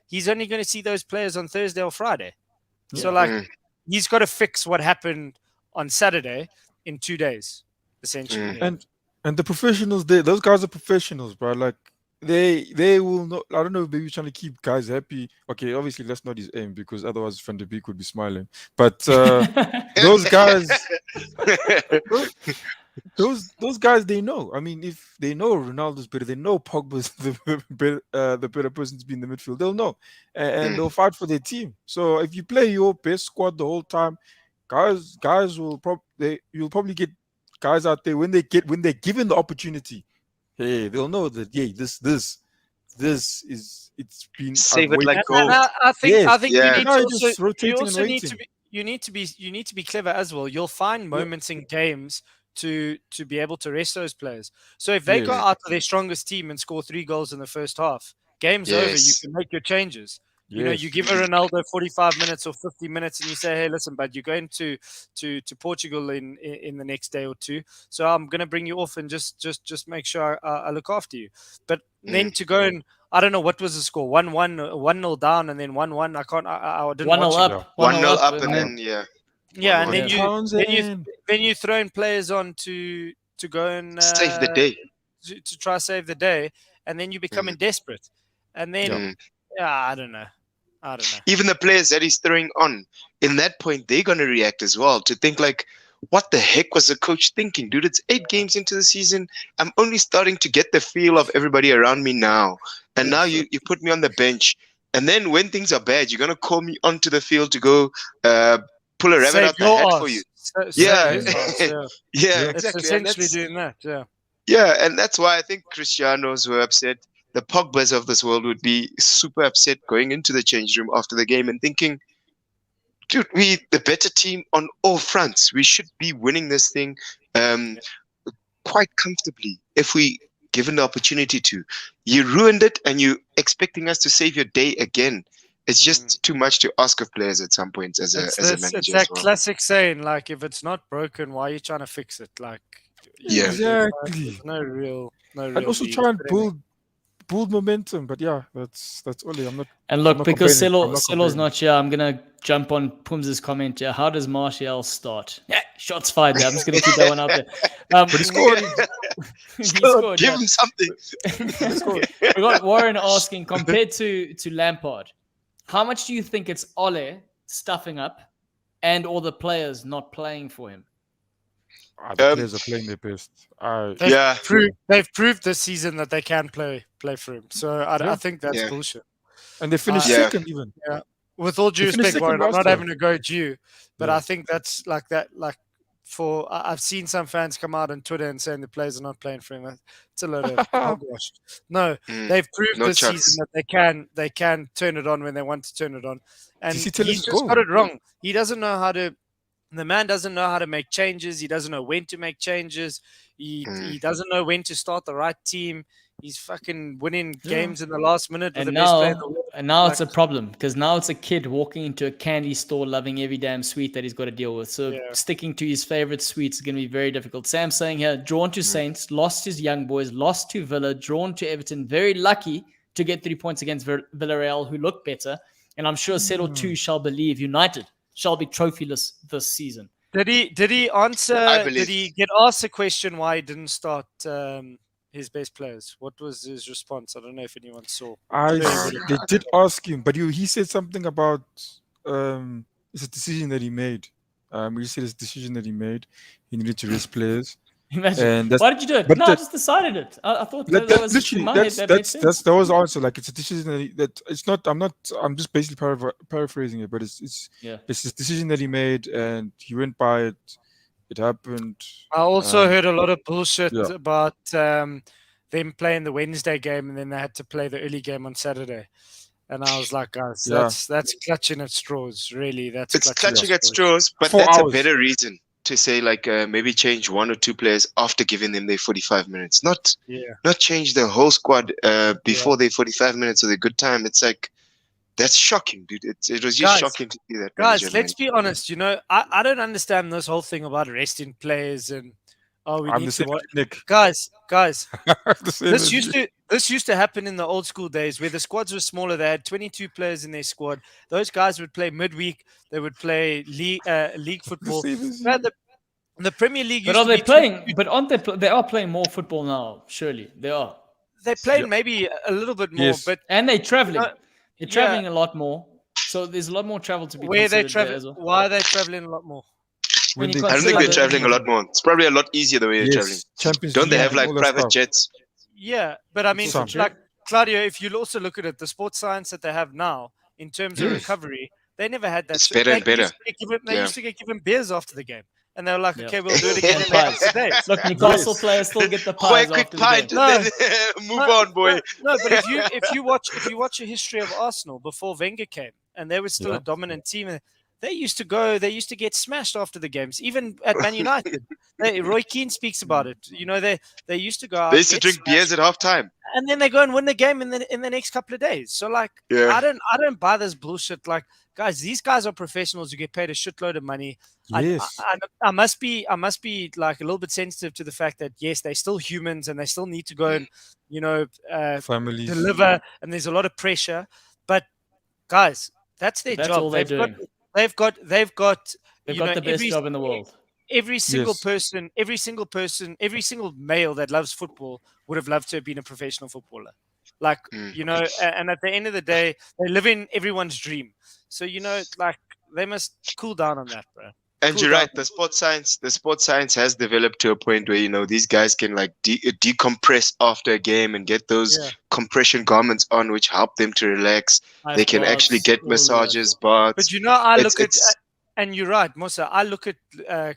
he's only going to see those players on Thursday or Friday. Yeah. So he's got to fix what happened on Saturday in 2 days, essentially. And the professionals, those guys are professionals, bro. Like they will not. I don't know. Maybe trying to keep guys happy. Okay, obviously that's not his aim because otherwise Van de Beek would be smiling. But those guys, those guys, they know. I mean, if they know Ronaldo's better, they know Pogba's the better person to be in the midfield. They'll know, and they'll fight for their team. So if you play your best squad the whole time, guys will you'll probably get guys out there when they're given the opportunity. Hey, they'll know that. Yeah, this is it's been save it like gold. I think you need to be clever as well. You'll find moments in games to be able to rest those players. So if they go out to their strongest team and score 3 goals in the first half, game's over. You can make your changes. You give a Ronaldo 45 minutes or 50 minutes and you say, hey, listen, but you're going to Portugal in the next day or 2. So I'm going to bring you off and just make sure I look after you. But then to go and, I don't know, what was the score? 1-0 down and then 1-1. I didn't 1-0 watch up. 1-0 up and then, Yeah, and then you throwing players on to go and save the day. To try save the day, and then you becoming desperate. And then, I don't know. Even the players that he's throwing on, in that point, they're going to react as well to think like, what the heck was the coach thinking? Dude, it's 8 games into the season. I'm only starting to get the feel of everybody around me now. And now you put me on the bench. And then when things are bad, you're going to call me onto the field to go pull a rabbit out the hat for you. Exactly. It's essentially doing that, Yeah, and that's why I think Cristianos were upset. The Pogbas of this world would be super upset going into the change room after the game and thinking, dude, we the better team on all fronts. We should be winning this thing quite comfortably if we given the opportunity to. You ruined it and you expecting us to save your day again. It's just too much to ask of players at some points as a manager. It's that classic saying, like, if it's not broken, why are you trying to fix it? Like, exactly. No real. And also try and build momentum, but that's only. I'm not. And look, I'm not because complaining. Celo's not here, I'm gonna jump on Pum's comment here. How does Martial start? Yeah, shots fired there. I'm just gonna keep that one out there. But he scored. He scored. Give him something. We got Warren asking, compared to Lampard, how much do you think it's Ole stuffing up and all the players not playing for him? The players are playing their best. They've proved this season that they can play for him. So I think that's bullshit. And they finished second even. with all due They finished respect, second Warren, I'm last not year. having to go at you, but Yeah. I think that's like that. Like I've seen some fans come out on Twitter and saying the players are not playing for him. It's a load of hogwash. No, they've proved No this chance. season that they can turn it on when they want to turn it on, and see Tiller's he's just goal? got it wrong. He doesn't know how to. The man doesn't know how to make changes. He doesn't know when to make changes. He doesn't know when to start the right team. He's fucking winning games in the last minute with And the best player in the now, world. and now Like, it's a problem because now it's a kid walking into a candy store loving every damn sweet that he's got to deal with. So Yeah. sticking to his favorite sweets is going to be very difficult. Sam's saying here, drawn to Saints, lost his young boys, lost to Villa, drawn to Everton. Very lucky to get 3 points against Villarreal, who look better. And I'm sure Settle too shall believe United shall be trophyless this season. Did he answer? I believe. Did he get asked a question why he didn't start his best players? What was his response? I don't know if anyone saw. They did ask him, but he said something about it's a decision that he made. He said it's a decision that he made. He needed to rest players. Imagine. And that's- Why did you do it? but No, I that- just decided it. I thought That, that was literally in my head. That made sense. that was the answer. Like it's a decision that it's not. I'm just basically paraphrasing it, but it's Yeah. it's this decision that he made, and he went by it. It happened. I also heard a lot of bullshit yeah. about them playing the Wednesday game and then they had to play the early game on Saturday. And I was like, guys, Yeah. that's clutching at straws. Really, that's It's clutching at straws. straws, but 4 that's hours. a better reason to say like maybe change 1 or 2 players after giving them their 45 minutes, not change the whole squad before their 45 minutes of their good time. It's like that's shocking, dude. It was just shocking to see that. Guys, let's be honest. You know, I don't understand this whole thing about resting players and we I'm need the to same watch. as Nick. Guys, The same this as used you. to happen in the old school days where the squads were smaller. They had 22 players in their squad. Those guys would play midweek. They would play league The football. same as Man, you. the Premier League But used are to they be playing? But aren't they? They are playing more football now. Surely they are, They played Yeah. maybe a little bit more, Yes. but and they're traveling. No, They're yeah. traveling a lot more. So there's a lot more travel to be where they considered there travel, as well. why are they traveling a lot more? When you they- I don't think consider they're the- traveling a lot more. It's probably a lot easier the way they're traveling. Yes. Champions Don't they League have and like all that private stuff. jets? Yeah, but I mean, Some. like Claudio, if you also look at it, the sports science that they have now in terms of Yes. recovery, they never had that. It's better and better. They used to get given beers after the game, and they were like, Yeah. "Okay, we'll do it again And in the pies. couple of days." Look, Newcastle Yes. players still get the Quick, pies quick after the pint game. and then move on, boy. No, but if you watch a history of Arsenal before Wenger came, and they were still Yeah. a dominant team, they used to get smashed after the games, even at Man United. Roy Keane speaks about it. You know, they used to go out, They used to get drink smashed, beers at halftime. and then they go and win the game in the next couple of days. So like, Yeah. I don't buy this bullshit. Like, guys, these guys are professionals who get paid a shitload of money. Yes. I must be like a little bit sensitive to the fact that yes, they're still humans and they still need to go and Families. deliver, and there's a lot of pressure. But guys, that's their That's job. all they're doing. They've got They've you got know, the best every- job in the world. Every single Yes. person, every single male that loves football would have loved to have been a professional footballer. Like, and at the end of the day, they live in everyone's dream. So, like, they must cool down on that, bro. And Cool you're down. right. The sports science has developed to a point where these guys can like decompress after a game and get those compression garments on, which help them to relax. They can actually get massages, baths. But I It's- look at, it's- and you're right, Musa. I look at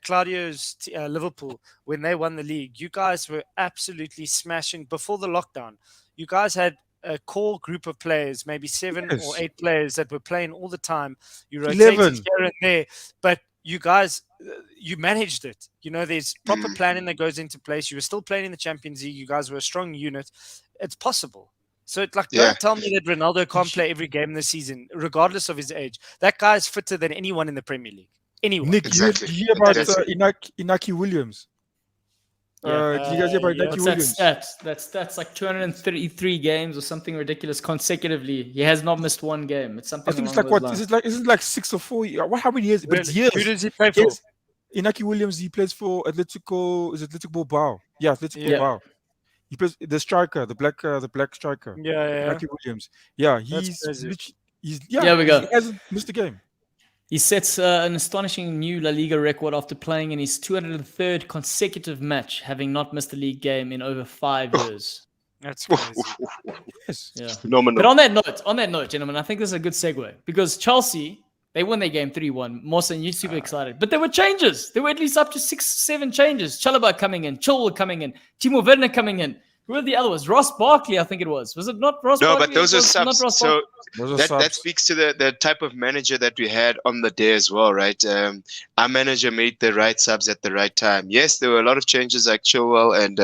Claudio's Liverpool when they won the league. You guys were absolutely smashing before the lockdown. You guys had a core group of players, maybe 7 Yes. or 8 players that were playing all the time. You rotated 11. here and there, but you guys, you managed it. There's proper planning that goes into place. You were still playing in the Champions League. You guys were a strong unit. It's possible. So don't tell me that Ronaldo can't play every game this season, regardless of his age. That guy's fitter than anyone in the Premier League. Anyone. Nick, Exactly. did you hear about That's Inaki Williams? Yeah. Did you guys hear about yeah. Inaki What's that Williams? stat? That's like 233 games or something ridiculous consecutively. He has not missed one game. It's something I think it's along like those what? lines. Is it like 6 or 4? How many years? But it's years. Who does he play for? Yes. Inaki Williams, he plays for Atletico Bilbao. Yeah, Atletico Yeah. Bilbao. He plays the striker, the black striker. Yeah. Inaki Williams. Yeah, crazy. There we go. He hasn't missed a game. He sets an astonishing new La Liga record after playing in his 203rd consecutive match, having not missed a league game in over 5 years. That's crazy. Yes. Yeah. Phenomenal. But on that note, gentlemen, I think this is a good segue because Chelsea, they won their game 3-1. Mawson, you're super excited. But there were changes. There were at least up to 6-7 changes. Chalobah coming in, Chilwell coming in, Timo Werner coming in. Who were the other ones? Ross Barkley, I think it was. Was it not Ross No, Barkley? but those It are was not subs. Ross So Those are that subs. speaks to the type of manager that we had on the day as well, right? Our manager made the right subs at the right time. Yes, there were a lot of changes like Chilwell and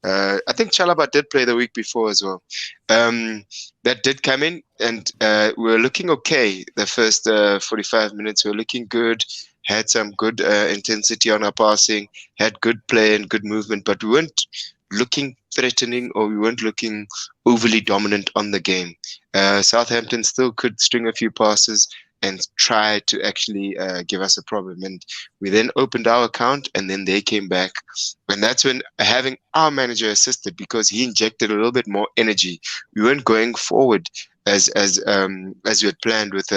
I think Chalobah did play the week before as well. That did come in, and we were looking okay. The first 45 minutes we were looking good. Had some good intensity on our passing. Had good play and good movement, but we weren't looking threatening, or we weren't looking overly dominant on the game. Southampton still could string a few passes and try to actually give us a problem. And we then opened our account, and then they came back. And that's when having our manager assisted, because he injected a little bit more energy. We weren't going forward as we had planned with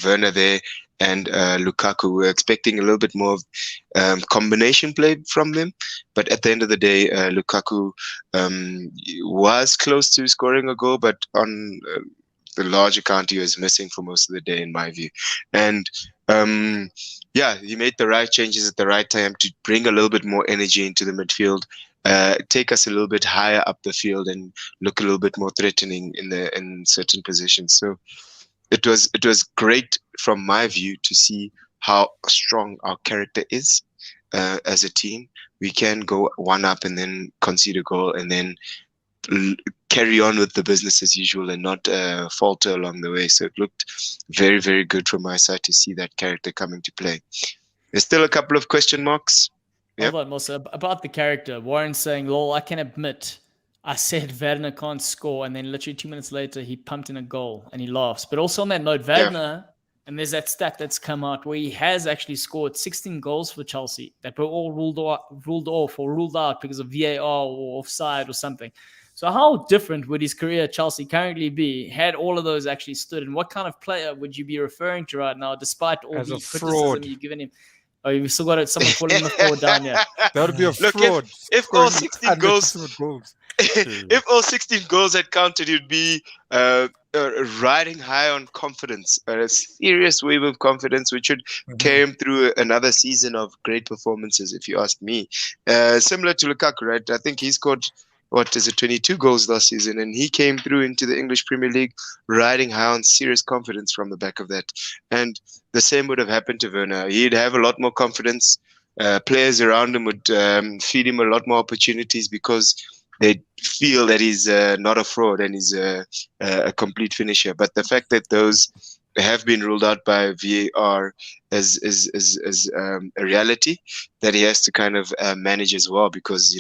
Werner there and Lukaku. We were expecting a little bit more of combination play from them, but at the end of the day, Lukaku was close to scoring a goal, but on the large account, he was missing for most of the day, in my view. And yeah, he made the right changes at the right time to bring a little bit more energy into the midfield. Take us a little bit higher up the field and look a little bit more threatening in certain positions. So it was great from my view to see how strong our character is as a team. We can go one up and then concede a goal and then carry on with the business as usual and not falter along the way. So it looked very, very good from my side to see that character coming to play. There's still a couple of question marks. Hold on, Musa. About the character, Warren saying, lol, I can admit I said Werner can't score, and then literally 2 minutes later, he pumped in a goal, and he laughs. But also on that note, Werner, and there's that stat that's come out where he has actually scored 16 goals for Chelsea that were all ruled off or ruled out because of VAR or offside or something. So how different would his career at Chelsea currently be had all of those actually stood? And what kind of player would you be referring to right now, despite all the criticism you've given him? Oh, you've still got someone calling him a fraud down here. That would be a fraud. If all 16 goals, goals. if all 16 goals had counted, you'd be riding high on confidence, a serious wave of confidence, which would carry him through another season of great performances, if you ask me. Similar to Lukaku, right? I think he scored, 22 goals last season, and he came through into the English Premier League riding high on serious confidence from the back of that. And the same would have happened to Werner. He'd have a lot more confidence. Players around him would feed him a lot more opportunities because they feel that he's not a fraud and he's a complete finisher. But the fact that those have been ruled out by VAR is a reality that he has to kind of manage as well, because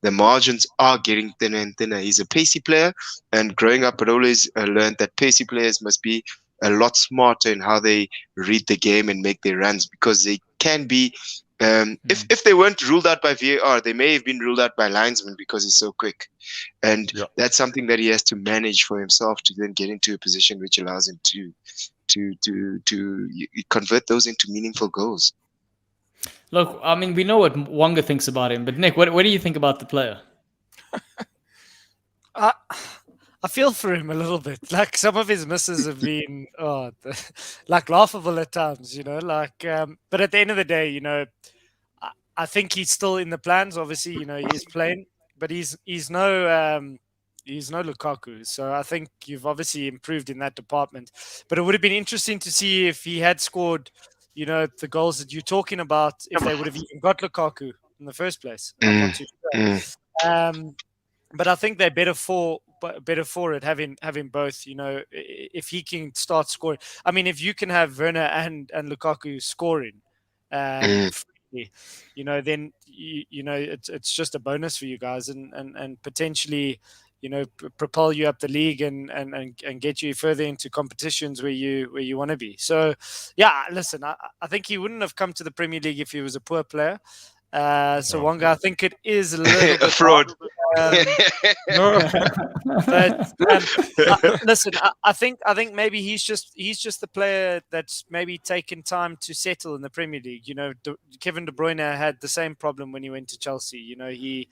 the margins are getting thinner and thinner. He's a pacey player, and growing up, I'd always learned that pacey players must be a lot smarter in how they read the game and make their runs, because they can be if they weren't ruled out by VAR, they may have been ruled out by linesmen because he's so quick. And that's something that he has to manage for himself to then get into a position which allows him to convert those into meaningful goals. Look, I mean, we know what Wonga thinks about him, but Nick, what do you think about the player? I feel for him a little bit. Like, some of his misses have been like laughable at times, but at the end of the day, I think he's still in the plans. Obviously, he is playing, but he's no Lukaku. So I think you've obviously improved in that department. But it would have been interesting to see if he had scored, the goals that you're talking about, if they would have even got Lukaku in the first place. I'm not too sure. But I think they're better for it having both. If he can start scoring, I mean, if you can have Werner and Lukaku scoring, then it's just a bonus for you guys, and potentially propel you up the league and get you further into competitions where you want to be. So yeah, listen, I think he wouldn't have come to the Premier League if he was a poor player. So Wonga, I think it is a little A bit fraud. No, But listen, I think maybe he's just the player that's maybe taken time to settle in the Premier League. You know, Kevin De Bruyne had the same problem when he went to Chelsea. You know, he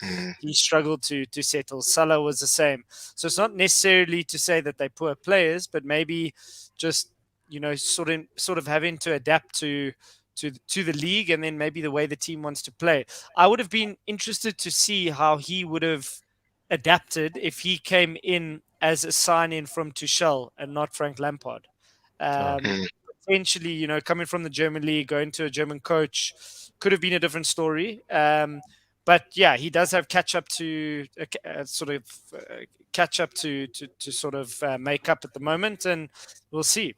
struggled to settle. Salah was the same. So it's not necessarily to say that they're poor players, but maybe just sort of having to adapt to the league and then maybe the way the team wants to play. I would have been interested to see how he would have adapted if he came in as a sign-in from Tuchel and not Frank Lampard. Potentially, coming from the German league, going to a German coach could have been a different story. But yeah, he does have catch up to make up at the moment, and we'll see.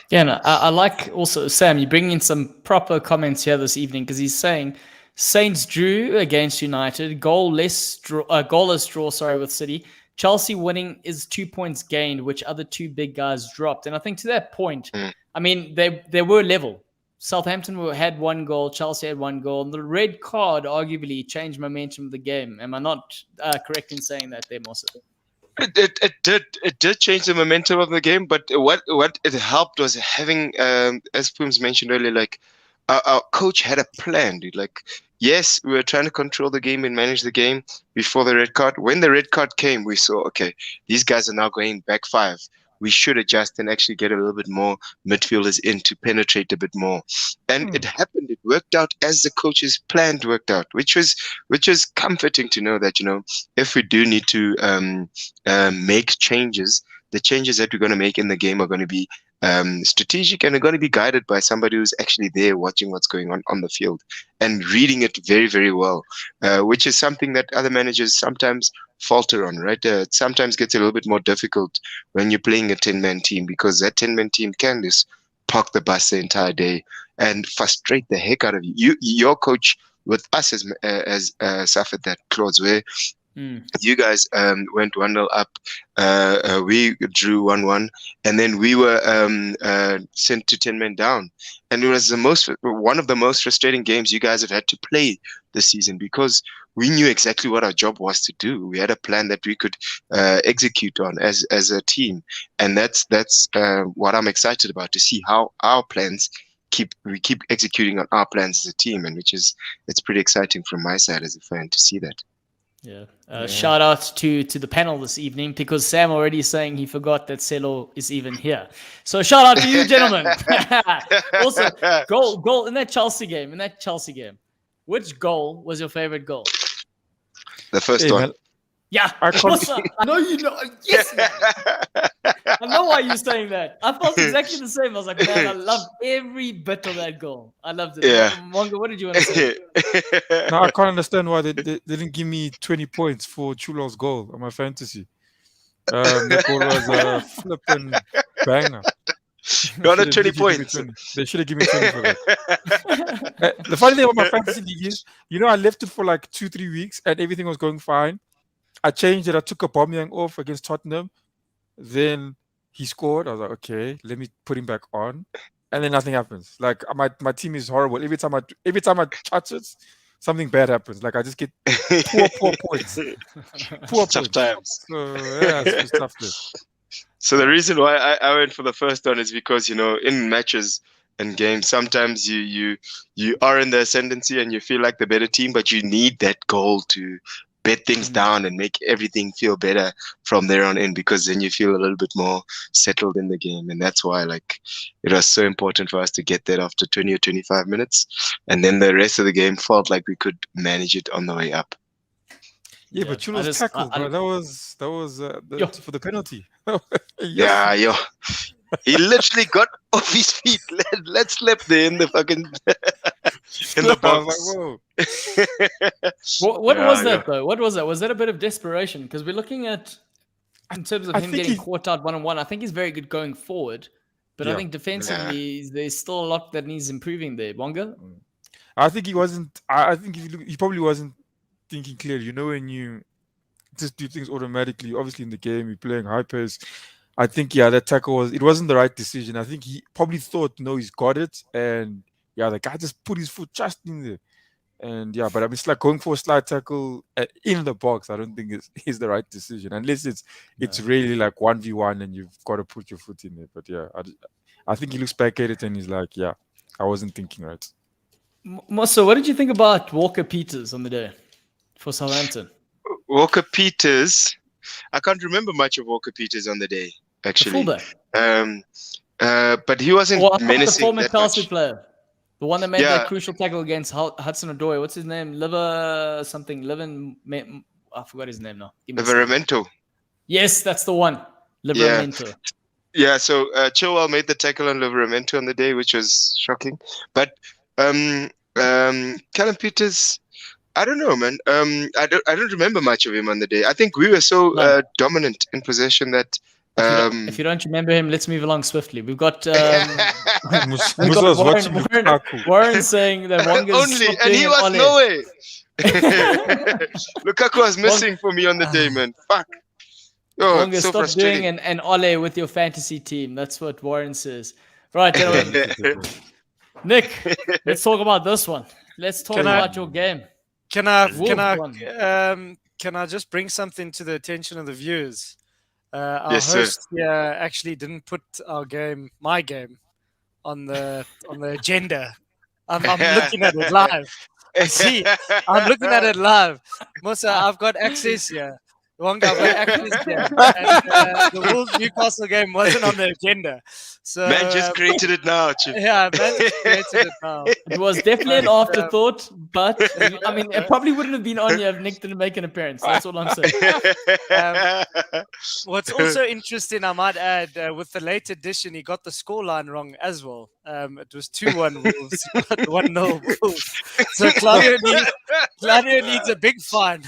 Yeah, no, I like also, Sam, you bring in some proper comments here this evening because he's saying Saints drew against United, goalless draw, with City. Chelsea winning is 2 points gained, which other two big guys dropped. And I think to that point, I mean, they were level. Southampton had 1 goal, Chelsea had 1 goal. And the red card arguably changed momentum of the game. Am I not correct in saying that there, Mosa? It did change the momentum of the game, but what it helped was having, as Pooms mentioned earlier, like our coach had a plan, dude. Like, yes, we were trying to control the game and manage the game before the red card. When the red card came, we saw, okay, these guys are now going back 5. We should adjust and actually get a little bit more midfielders in to penetrate a bit more. And it happened. It worked out as the coach's plan worked out, which was comforting to know that, if we do need to make changes, the changes that we're going to make in the game are going to be strategic and are going to be guided by somebody who's actually there watching what's going on the field and reading it very, very well, which is something that other managers sometimes falter on, right? It sometimes gets a little bit more difficult when you're playing a 10-man team because that 10-man team can just park the bus the entire day and frustrate the heck out of you. Your coach with us has suffered that clause where you guys went 1-0 up. We drew 1-1, and then we were sent to 10 men down. And it was one of the most frustrating games you guys have had to play this season because we knew exactly what our job was to do. We had a plan that we could execute on as a team, and that's what I'm excited about, to see how our plans we keep executing on our plans as a team, and it's pretty exciting from my side as a fan to see that. Yeah. Shout out to the panel this evening because Sam already saying he forgot that Celo is even here. So shout out to you, gentlemen. Also, goal in that Chelsea game. Which goal was your favorite goal? The first one. Man. Yeah, I know you know. Yes, man. I know why you're saying that. I felt exactly the same. I was like, man, I loved every bit of that goal. I loved it. Yeah. Mongo, what did you want to say? No, I can't understand why they didn't give me 20 points for Chulo's goal on my fantasy. That goal was a flipping banger. Not at 20 points. They should have given me 20 for that. The funny thing about my fantasy league is, I left it for like 2-3 weeks and everything was going fine. I changed it. I took Aubameyang off against Tottenham. Then he scored. I was like, okay, let me put him back on. And then nothing happens. Like my team is horrible. Every time I touch it, something bad happens. Like I just get poor points. Poor tough points. times. So yeah, it's tough. So the reason why I went for the first one is because, in matches and games, sometimes you are in the ascendancy and you feel like the better team, but you need that goal to bet things down and make everything feel better from there on in, because then you feel a little bit more settled in the game. And that's why it was so important for us to get that after 20 or 25 minutes. And then the rest of the game felt like we could manage it on the way up. Yeah, but Chulo's tackle, bro. That was for the penalty. Yeah, he literally got off his feet. Let's slip there in the fucking in the box. What was that though? What was that? Was that a bit of desperation? Because we're looking at, in terms of him getting caught out 1-on-1, I think he's very good going forward, but I think defensively there's still a lot that needs improving there. Bonga? I think he wasn't. I think if you look, he probably wasn't thinking clearly. When you just do things automatically, obviously in the game you're playing high pace. I think that tackle wasn't the right decision. I think he probably thought, he's got it, and the guy just put his foot just in there. And yeah, but I mean, it's like going for a slide tackle in the box. I don't think is the right decision unless it's really like 1v1 and you've got to put your foot in it. But yeah, I think he looks back at it and he's like, yeah, I wasn't thinking right. Mosso, what did you think about Walker Peters on the day for Southampton? Walker Peters. I can't remember much of Walker Peters on the day, actually. But he wasn't menacing the former that Chelsea much. player. The one that made that crucial tackle against Hudson Odoi. What's his name? I forgot his name now. Liveramento. Yes, that's the one. Liveramento. Yeah, so Chilwell made the tackle on Liveramento on the day, which was shocking. But Callum Peters, I don't know, man. I don't remember much of him on the day. I think we were so dominant in possession that. If you don't remember him, let's move along swiftly. We've got, Warren saying that Wonga's only, and he was nowhere. Lukaku was missing for me on the day, man. Fuck. Oh, Wonga, so stop doing an Ole with your fantasy team. That's what Warren says. Right, gentlemen. Nick, let's talk about this one. Let's talk about your game. Can I just bring something to the attention of the viewers? Our host here actually didn't put my game, on the agenda. I'm looking at it live. I'm looking at it live. Musa, I've got access here. Wonga, I've got access here. And, the Wolves Newcastle game wasn't on the agenda. So man just created it now, Chief. Yeah, man just created it now. It was definitely an afterthought, but I mean, it probably wouldn't have been on here if Nick didn't make an appearance. That's all I'm saying. What's also interesting, I might add, with the late edition, he got the scoreline wrong as well. It was 2-1 Wolves, 1-0 Wolves. So Claudio needs a big fine.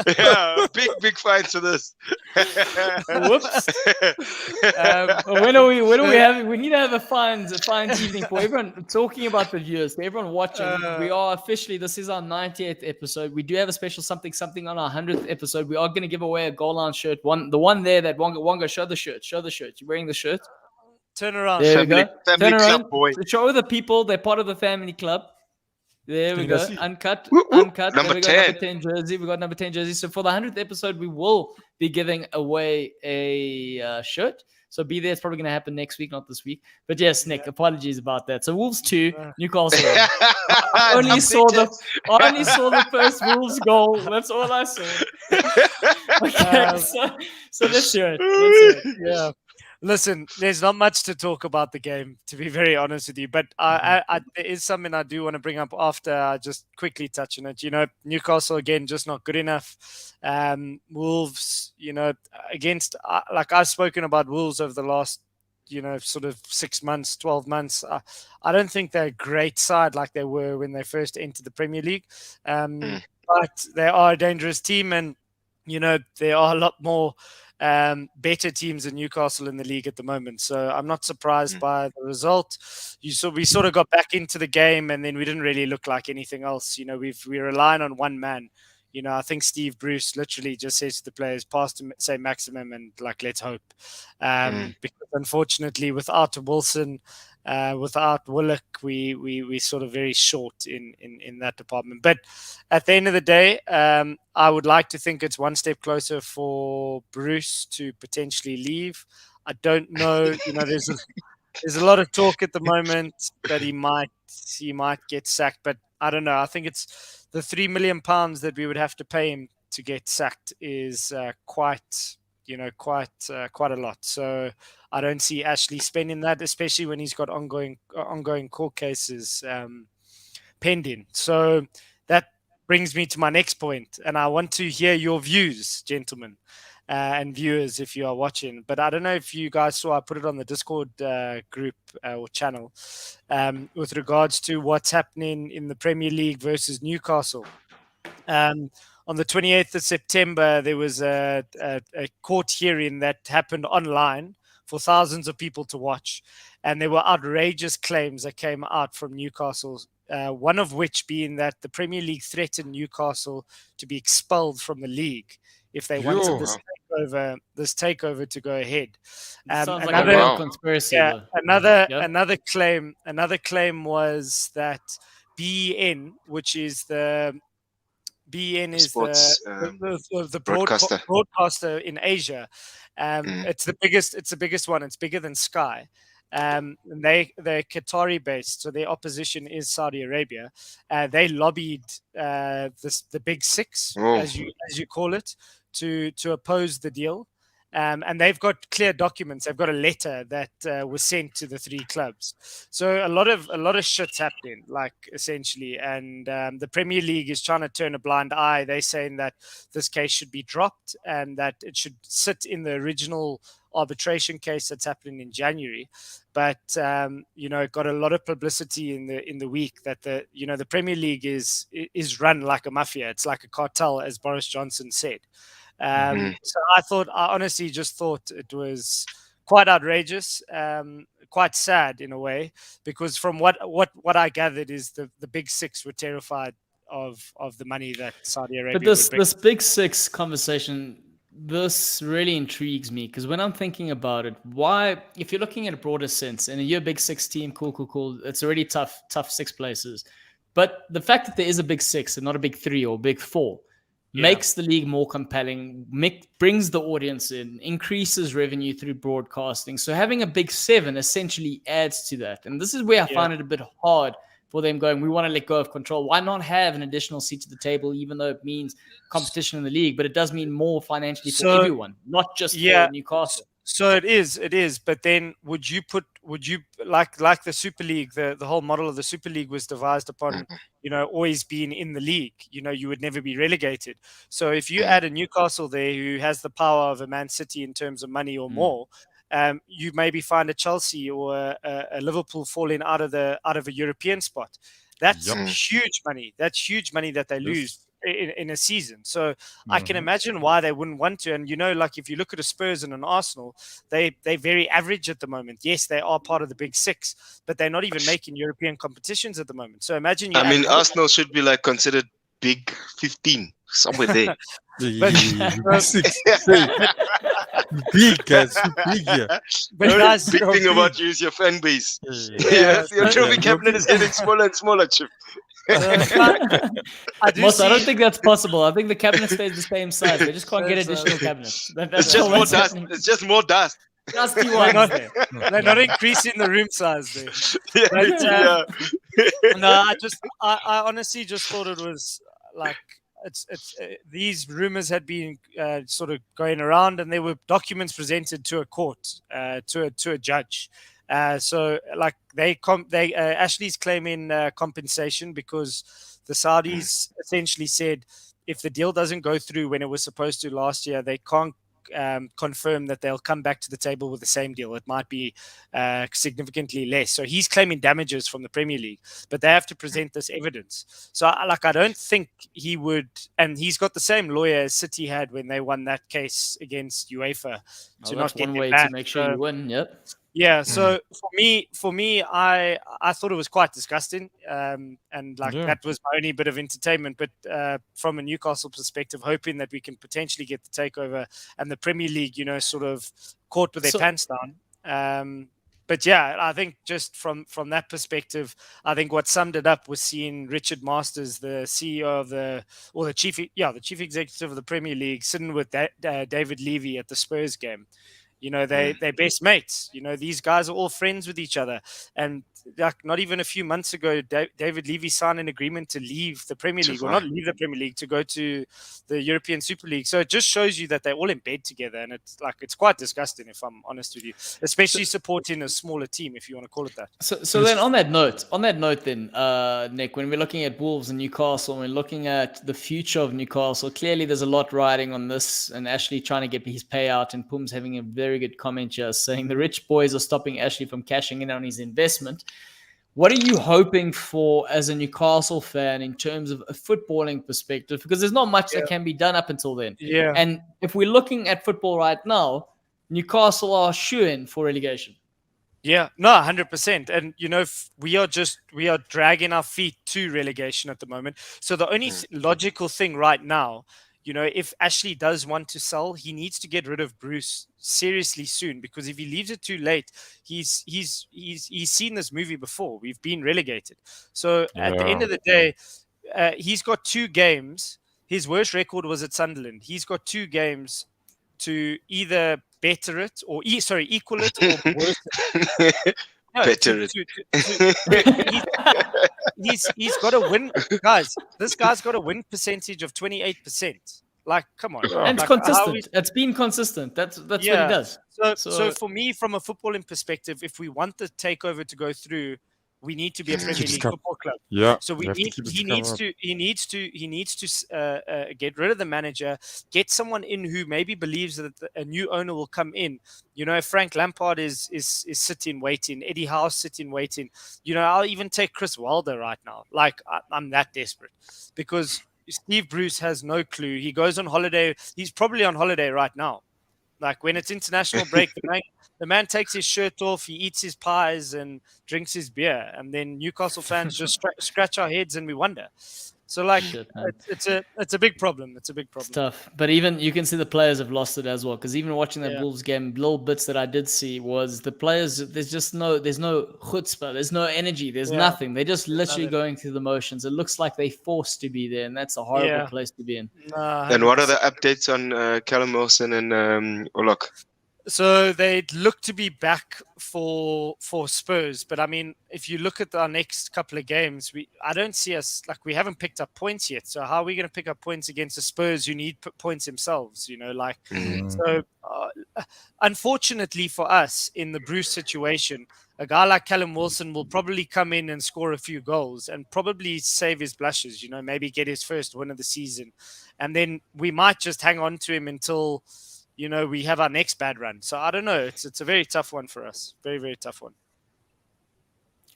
Yeah, big fine to this. Whoops. When are we having? We need to have a fines evening for everyone. Talking about the viewers, for everyone watching. We are officially. This is our 90th episode. We do have a special something on our 100th episode. We are going to give away a Goal Lounge shirt. The one there that Wonga, show the shirt. Show the shirt. You're wearing the shirt. Turn around. There we go. Family Turn club, around. boy. Show the people they're part of the family club. There we go. Uncut. Number 10. Number 10 jersey. We got number 10 jersey. So for the 100th episode, we will be giving away a shirt. So be there. It's probably going to happen next week, not this week. But yes, Nick, apologies about that. So Wolves 2, Newcastle. I only saw the first Wolves goal. That's all I saw. Okay, so let's hear it. Yeah. Listen, there's not much to talk about the game, to be very honest with you. But there is something I do want to bring up after I just quickly touch on it. You know, Newcastle, again, just not good enough. Wolves, you know, against, like I've spoken about Wolves over the last, you know, sort of 6 months, 12 months. I don't think they're a great side like they were when they first entered the Premier League. But they are a dangerous team, and, you know, there are a lot more better teams in Newcastle in the league at the moment. So I'm not surprised by the result. We sort of got back into the game, and then we didn't really look like anything else. You know, we're relying on one man. You know, I think Steve Bruce literally just says to the players, pass to say maximum and like, let's hope. Because unfortunately, without Wilson, without Willock, we sort of very short in that department. But at the end of the day, I would like to think it's one step closer for Bruce to potentially leave. I don't know. You know, there's a lot of talk at the moment that he might get sacked, but I don't know. I think it's the £3 million that we would have to pay him to get sacked is quite a lot. So I don't see Ashley spending that, especially when he's got ongoing court cases pending. So that brings me to my next point, and I want to hear your views, gentlemen and viewers, if you are watching. But I don't know if you guys saw, I put it on the Discord group or channel with regards to what's happening in the Premier League versus Newcastle. On the 28th of September, there was a court hearing that happened online for thousands of people to watch. And there were outrageous claims that came out from Newcastle, one of which being that the Premier League threatened Newcastle to be expelled from the league if they wanted this takeover to go ahead. Sounds like a real conspiracy. Yeah, another claim was that BEN, which is the BEN is Sports, the broadcaster. broadcaster in Asia. Mm. It's the biggest one. It's bigger than Sky. And they're Qatari based, so their opposition is Saudi Arabia. They lobbied the Big Six, Oh. as you call it, to oppose the deal. And they've got clear documents. They've got a letter that was sent to the three clubs. So a lot of shit's happening, like, essentially. And the Premier League is trying to turn a blind eye. They're saying that this case should be dropped and that it should sit in the original arbitration case that's happening in January. But it got a lot of publicity in the week that the Premier League is run like a mafia. It's like a cartel, as Boris Johnson said. So I honestly just thought it was quite outrageous, quite sad in a way, because from what I gathered is the Big Six were terrified of the money that Saudi Arabia. But this Big Six conversation, this really intrigues me, because when I'm thinking about it, why, if you're looking at a broader sense, and you're a Big Six team, cool, it's already tough 6 places. But the fact that there is a Big Six and not a Big Three or Big Four makes the league more compelling, brings the audience in, increases revenue through broadcasting. So having a Big Seven essentially adds to that. And this is where I find it a bit hard for them going, we want to let go of control. Why not have an additional seat at the table, even though it means competition in the league, but it does mean more financially for everyone, not just for Newcastle. So it is. But then would you like the Super League, the whole model of the Super League was devised upon, always being in the league. You would never be relegated. So if you add a Newcastle there who has the power of a Man City in terms of money or more, you maybe find a Chelsea or a Liverpool falling out of a European spot. That's huge money. That's huge money that they lose in a season. So I can imagine why they wouldn't want to. And like if you look at a Spurs and an Arsenal, they're very average at the moment. Yes, they are part of the Big Six, but they're not even making European competitions at the moment. So imagine Arsenal should be considered Big 15, somewhere there. Big, guys, big, yeah. But guys, big thing about you is your fan base. Your trophy cabinet is getting smaller and smaller, Chip. I don't think that's possible. I think the cabinet stays the same size. They just can't get additional cabinets. It's just more dust. It's just more dust. Dusty ones. They're not increasing the room size there. I honestly just thought it was like these rumors had been sort of going around, and there were documents presented to a court, to a judge. So Ashley's claiming compensation because the Saudis essentially said if the deal doesn't go through when it was supposed to last year, they can't confirm that they'll come back to the table with the same deal. It might be significantly less. So he's claiming damages from the Premier League, but they have to present this evidence. So I don't think he would, and he's got the same lawyer as City had when they won that case against UEFA to not get one way back. to make sure you win. Yep. Yeah, so for me, I thought it was quite disgusting, and that was my only bit of entertainment. But from a Newcastle perspective, hoping that we can potentially get the takeover and the Premier League, sort of caught with their pants down. But yeah, I think just from that perspective, I think what summed it up was seeing Richard Masters, the CEO of the chief executive of the Premier League, sitting with David Levy at the Spurs game. They're best mates. These guys are all friends with each other. And not even a few months ago, David Levy signed an agreement to leave the Premier League, or not leave the Premier League, to go to the European Super League. So it just shows you that they're all in bed together. And it's quite disgusting, if I'm honest with you, especially supporting a smaller team, if you want to call it that. So then on that note then, Nick, when we're looking at Wolves and Newcastle, and we're looking at the future of Newcastle, clearly there's a lot riding on this, and Ashley trying to get his payout, and Pum's having a very good comment here saying the rich boys are stopping Ashley from cashing in on his investment. What are you hoping for as a Newcastle fan in terms of a footballing perspective? Because there's not much that can be done up until then. Yeah. And if we're looking at football right now, Newcastle are shoo-in for relegation. Yeah, no, 100%. And, we are dragging our feet to relegation at the moment. So the only logical thing right now, if Ashley does want to sell, he needs to get rid of Bruce seriously soon, because if he leaves it too late, he's seen this movie before. We've been relegated. So at the end of the day, he's got 2 games. His worst record was at Sunderland. He's got 2 games to either better it or equal it or worse it. No, Better he's got a win, guys. This guy's got a win percentage of 28%. Like, come on, and it's consistent. It's been consistent. That's what he does. So for me, from a footballing perspective, if we want the takeover to go through, we need to be a Premier League football club. Yeah. So he needs to get rid of the manager, get someone in who maybe believes that a new owner will come in. Frank Lampard is sitting waiting. Eddie Howe sitting waiting. I'll even take Chris Wilder right now. Like, I'm that desperate, because Steve Bruce has no clue. He goes on holiday. He's probably on holiday right now. Like, when it's international break, the man takes his shirt off, he eats his pies and drinks his beer, and then Newcastle fans just scratch our heads and we wonder. So, like, it's a big problem. It's a big problem. It's tough. But even you can see the players have lost it as well. Because even watching that Wolves game, little bits that I did see was the players, there's no chutzpah, there's no energy, there's nothing. They're just literally going through the motions. It looks like they're forced to be there, and that's a horrible place to be in. And what are the updates on Callum Wilson and Olok? So they look to be back for Spurs, but I mean, if you look at our next couple of games, I don't see us, like, we haven't picked up points yet. So how are we going to pick up points against the Spurs who need points themselves? So unfortunately for us in the Bruce situation, a guy like Callum Wilson will probably come in and score a few goals and probably save his blushes. Maybe get his first win of the season, and then we might just hang on to him until we have our next bad run. So I don't know. It's a very tough one for us. Very, very tough one.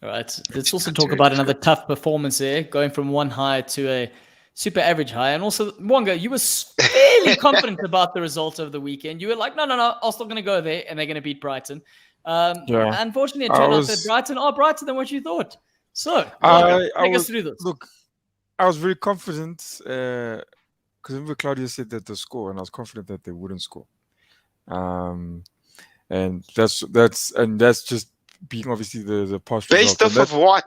All right. Let's also talk about another tough performance here, going from one high to a super average high. And also, Mwanga, you were fairly confident about the result of the weekend. You were like, no, Arsenal going to go there and they're going to beat Brighton. Unfortunately, it turned out that Brighton are brighter than what you thought. So, take us through this. Look, I was very confident because remember Claudio said that the score, and I was confident that they wouldn't score. And that's just being obviously the past based results. Off of what?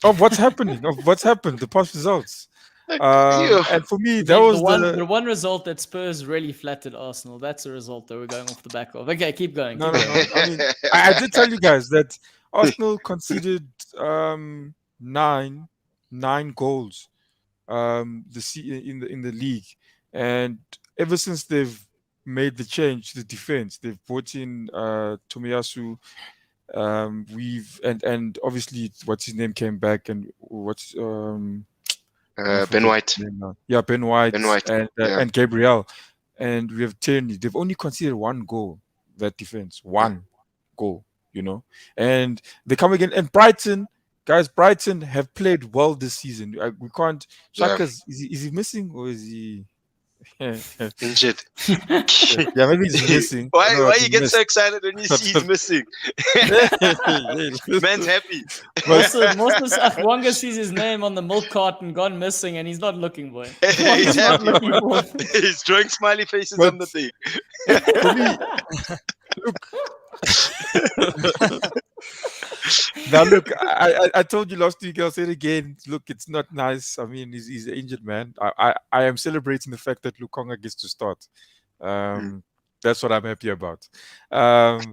Of what's happening, of what's happened, the past results. And for me, that was the one result that Spurs really flattered Arsenal. That's a result that we're going off the back of. Okay, keep going. No. I mean, I did tell you guys that Arsenal conceded 9 goals in the league, and ever since they've made the change to the defense, they've brought in Tomiyasu. And obviously what's his name came back, and what's Ben White. Yeah, Ben White and Gabriel. And we have Tierney. They've only conceded 1 goal, that defense. 1 goal, And they come again. And Brighton have played well this season. We can't. Shaka's, is he missing or is he injured? Yeah, maybe he's missing. Why you get so excited when you see he's missing? Man's happy. Most of Wanga sees his name on the milk carton gone missing, and he's not looking for it. He's not looking for it. He's drawing smiley faces on the thing. For me, look. Now look, I told you last week, I'll say it again. Look, it's not nice. I mean, he's an injured man. I am celebrating the fact that Lukonga gets to start. That's what I'm happy about. But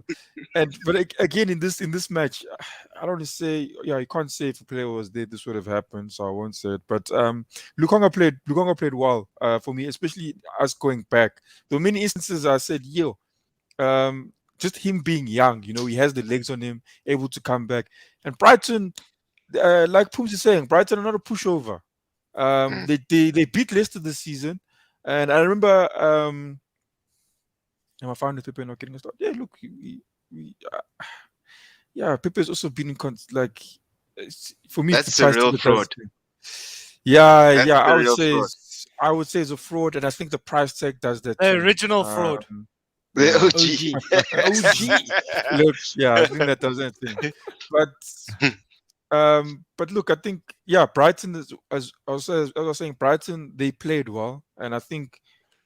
again, in this match, I don't want to say, you can't say if a player was there, this would have happened, so I won't say it. But Lukonga played well for me, especially us going back. There were many instances I said, just him being young, he has the legs on him, able to come back. And Brighton, like Pooms is saying, Brighton are not a pushover. They beat Leicester this season, and I remember, am I fine with Pepe not getting a start? Yeah, look, Pepe's also been in for me. That's a real fraud. I would say it's a fraud, and I think the price tag does that. The original fraud. The OG. Look, I think that does that thing. But But look, I think Brighton is, as I was saying, Brighton, they played well, and I think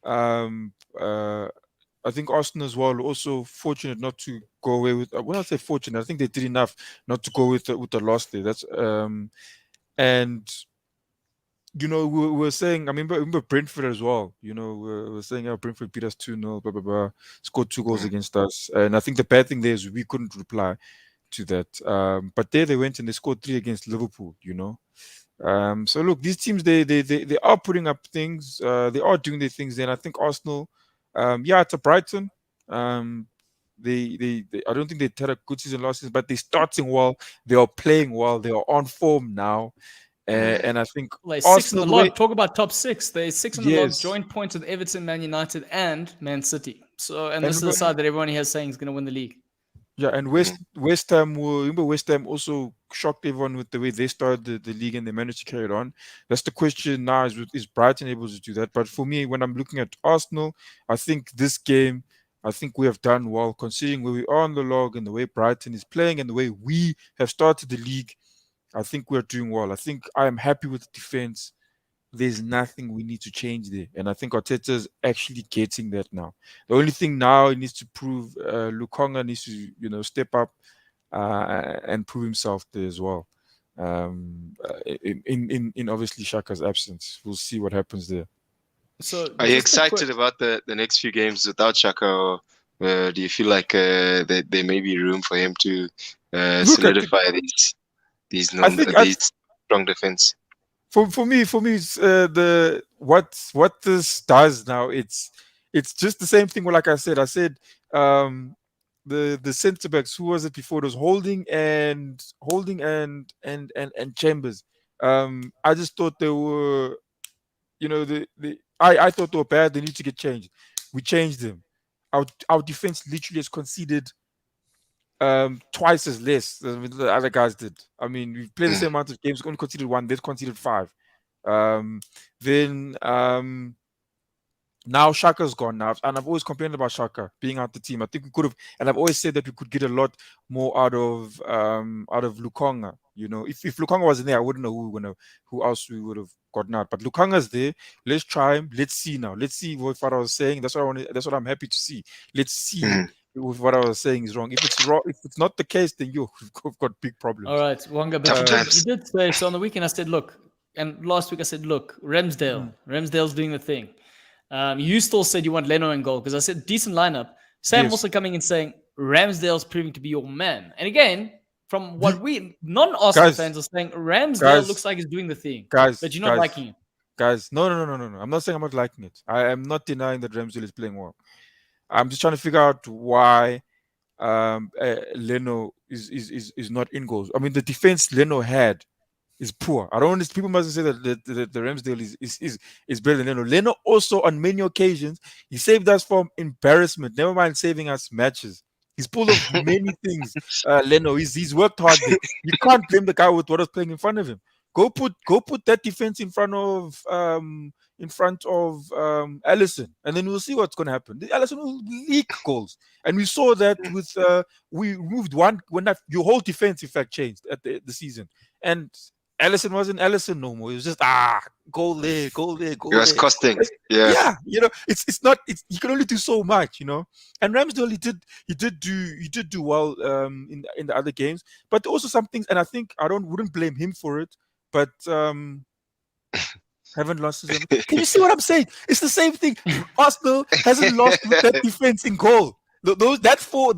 um, Arsenal as well also fortunate not to go away with. When I say fortunate, I think they did enough not to go with the loss there. That's and we're saying. I remember Brentford as well. We're saying Brentford beat us 2-0, blah blah blah, scored 2 goals against us, and I think the bad thing there is we couldn't reply to that. But there they went and they scored 3 against Liverpool. So look, these teams they are putting up things. They are doing their things. Then I think Arsenal, it's a Brighton. They I don't think they had a good season last season, but they're starting well. They are playing well. They are on form now, and I think Like Arsenal. 6 in the log. Talk about top 6. They're 6 in the log, Yes. joint points with Everton, Man United, and Man City. So, and this is the remember- side that everyone here is saying is going to win the league. Yeah, and West Ham remember West Ham also shocked everyone with the way they started the league and they managed to carry it on. That's the question now: is Brighton able to do that? But for me, when I'm looking at Arsenal, I think this game, I think we have done well considering where we are on the log and the way Brighton is playing and the way we have started the league. I think we're doing well. I think I am happy with the defense. There's nothing we need to change there. And I think Arteta's actually getting that now. The only thing now he needs to prove, Lukonga needs to, step up and prove himself there as well. In obviously Shaka's absence. We'll see what happens there. So, Are you just a quick- excited about the next few games without Shaka, or do you feel like there may be room for him to solidify these strong defense? For me, it's what this does now. It's just the same thing. Like I said, the centre backs. Who was it before? It was Holding and Chambers. I just thought they were, I thought they were bad. They need to get changed. We changed them. Our defense literally has conceded twice as less than the other guys did. We played the same amount of games, only conceded 1, they've conceded 5. Now Shaka's gone now, and I've always complained about Shaka being out the team. I think we could have, and I've always said that we could get a lot more out of Lukonga. If Lukonga wasn't there, I wouldn't know who else we would have gotten out. But Lukonga's there. Let's try him. Let's see now. Let's see what I was saying. That's what I'm happy to see. Let's see if what I was saying is wrong. If it's wrong, if it's not the case, then we've got big problems. All right, Wanga, but you did say so on the weekend. I said, look, and last week I said, look, Ramsdale's doing the thing. You still said you want Leno in goal because I said decent lineup. Sam also coming in saying Ramsdale's proving to be your man. And again, from what we non-Arsenal fans are saying, Ramsdale looks like he's doing the thing. But you're not liking it. Guys, no. I'm not saying I'm not liking it. I am not denying that Ramsdale is playing well. I'm just trying to figure out why Leno is not in goals. The defense Leno had is poor. I don't want people mustn't say that the Ramsdale is better than Leno. Leno also on many occasions he saved us from embarrassment. Never mind saving us matches. He's pulled off many things. Leno, he's worked hard there. You can't blame the guy with what was playing in front of him. Go put that defense in front of Alisson, and then we'll see what's going to happen. Alisson will leak goals, and we saw that with we moved one when your whole defense in fact changed at the season, and Alisson wasn't Alisson no more. It was just goal there. It was costing. Yeah. It's not. You can only do so much, And Ramsdale, he did do well in the other games, but also some things, and I think wouldn't blame him for it. But haven't lost his. Can you see what I'm saying? It's the same thing. Arsenal hasn't lost with that defense in goal. Those four at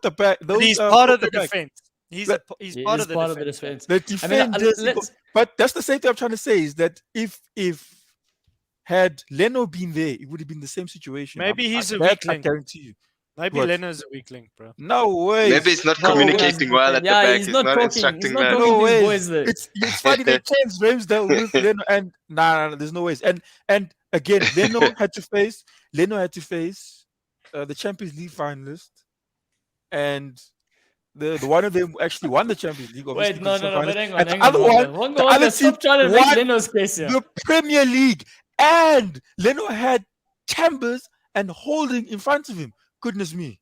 the back. He's part of the defense. He's part of the defense. The defense, but that's the same thing I'm trying to say is that if had Leno been there, it would have been the same situation. Maybe he's a weak link. I guarantee you. Maybe Leno's a weak link, bro. No way. Maybe he's not communicating well at the back. He's not talking. Instructing He's not them. talking No to his way. boys there. It's funny they changed Ramsdale with Leno, and nah, there's no ways. And again, Leno had to face the Champions League finalist, and the one of them actually won the Champions League. Wait, no, but hang on. And the other team stop trying to make won Leno's case here. the Premier League, and Leno had Chambers and Holding in front of him. Goodness me.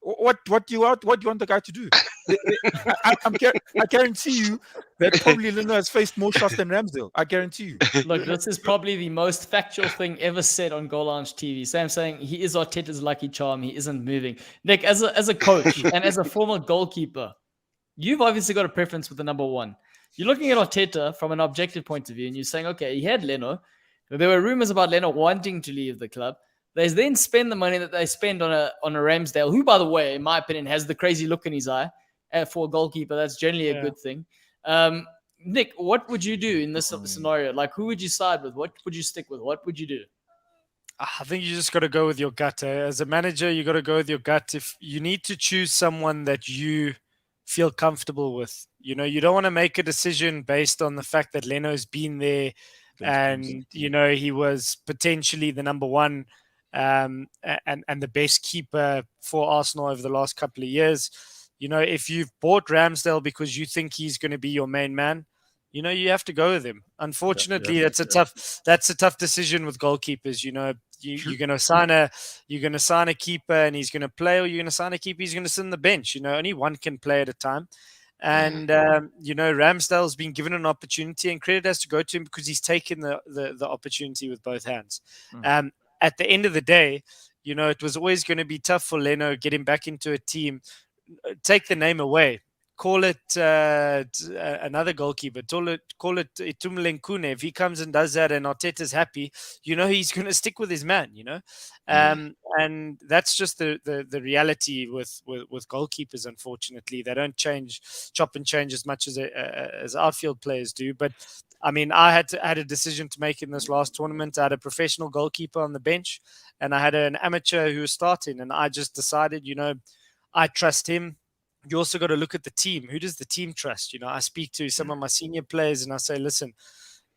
What do you want the guy to do? I guarantee you that probably Leno has faced more shots than Ramsdale. I guarantee you. Look, this is probably the most factual thing ever said on Goal Lounge TV. Sam saying he is Arteta's lucky charm. He isn't moving. Nick, as a coach and as a former goalkeeper, you've obviously got a preference with the number one. You're looking at Arteta from an objective point of view, and you're saying, okay, he had Leno. There were rumors about Leno wanting to leave the club. They then spend the money that they spend on a Ramsdale, who, by the way, in my opinion, has the crazy look in his eye for a goalkeeper. That's generally a good thing. Nick, what would you do in this scenario? Like, who would you side with? What would you stick with? What would you do? I think you just got to go with your gut. As a manager, you got to go with your gut. If you need to choose someone that you feel comfortable with, you don't want to make a decision based on the fact that Leno's been there and, he was potentially the number one and the best keeper for Arsenal over the last couple of years. If you've bought Ramsdale because you think he's going to be your main man, you have to go with him. Unfortunately, that's a tough decision with goalkeepers. You're going to sign a keeper and he's going to play, or you're going to sign a keeper, he's going to sit on the bench. Only one can play at a time. And Ramsdale's been given an opportunity, and credit has to go to him because he's taken the opportunity with both hands. At the end of the day, it was always going to be tough for Leno getting back into a team. Take the name away. Call it another goalkeeper. Call it Itumeleng. If he comes and does that and Arteta's happy, he's going to stick with his man, and that's just the reality with goalkeepers, unfortunately. They don't chop and change as much as outfield players do. But, I mean, I had a decision to make in this last tournament. I had a professional goalkeeper on the bench and I had an amateur who was starting, and I just decided, I trust him. You also got to look at the team. Who does the team trust? I speak to some of my senior players and I say, listen,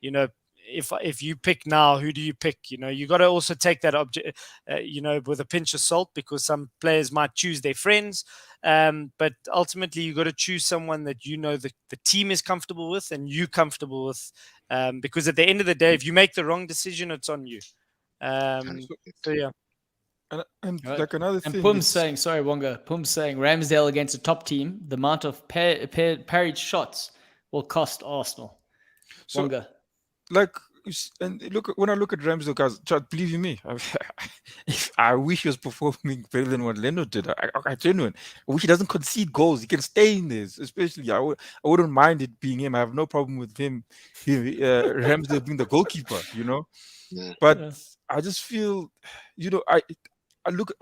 if you pick now, who do you pick? You got to also take that with a pinch of salt, because some players might choose their friends. But ultimately, you got to choose someone that the team is comfortable with and you comfortable with. Because at the end of the day, if you make the wrong decision, it's on you. So yeah. And like another thing. And Pum's saying, sorry, Wonga. Pum's saying Ramsdale against a top team, the amount of parried shots will cost Arsenal. So, Wonga. And look, when I look at Ramsdale, guys, believe you me, I wish he was performing better than what Leno did. I genuinely wish he doesn't concede goals. He can stay in this, especially. I wouldn't mind it being him. I have no problem with him Ramsdale being the goalkeeper, But I just feel, I look at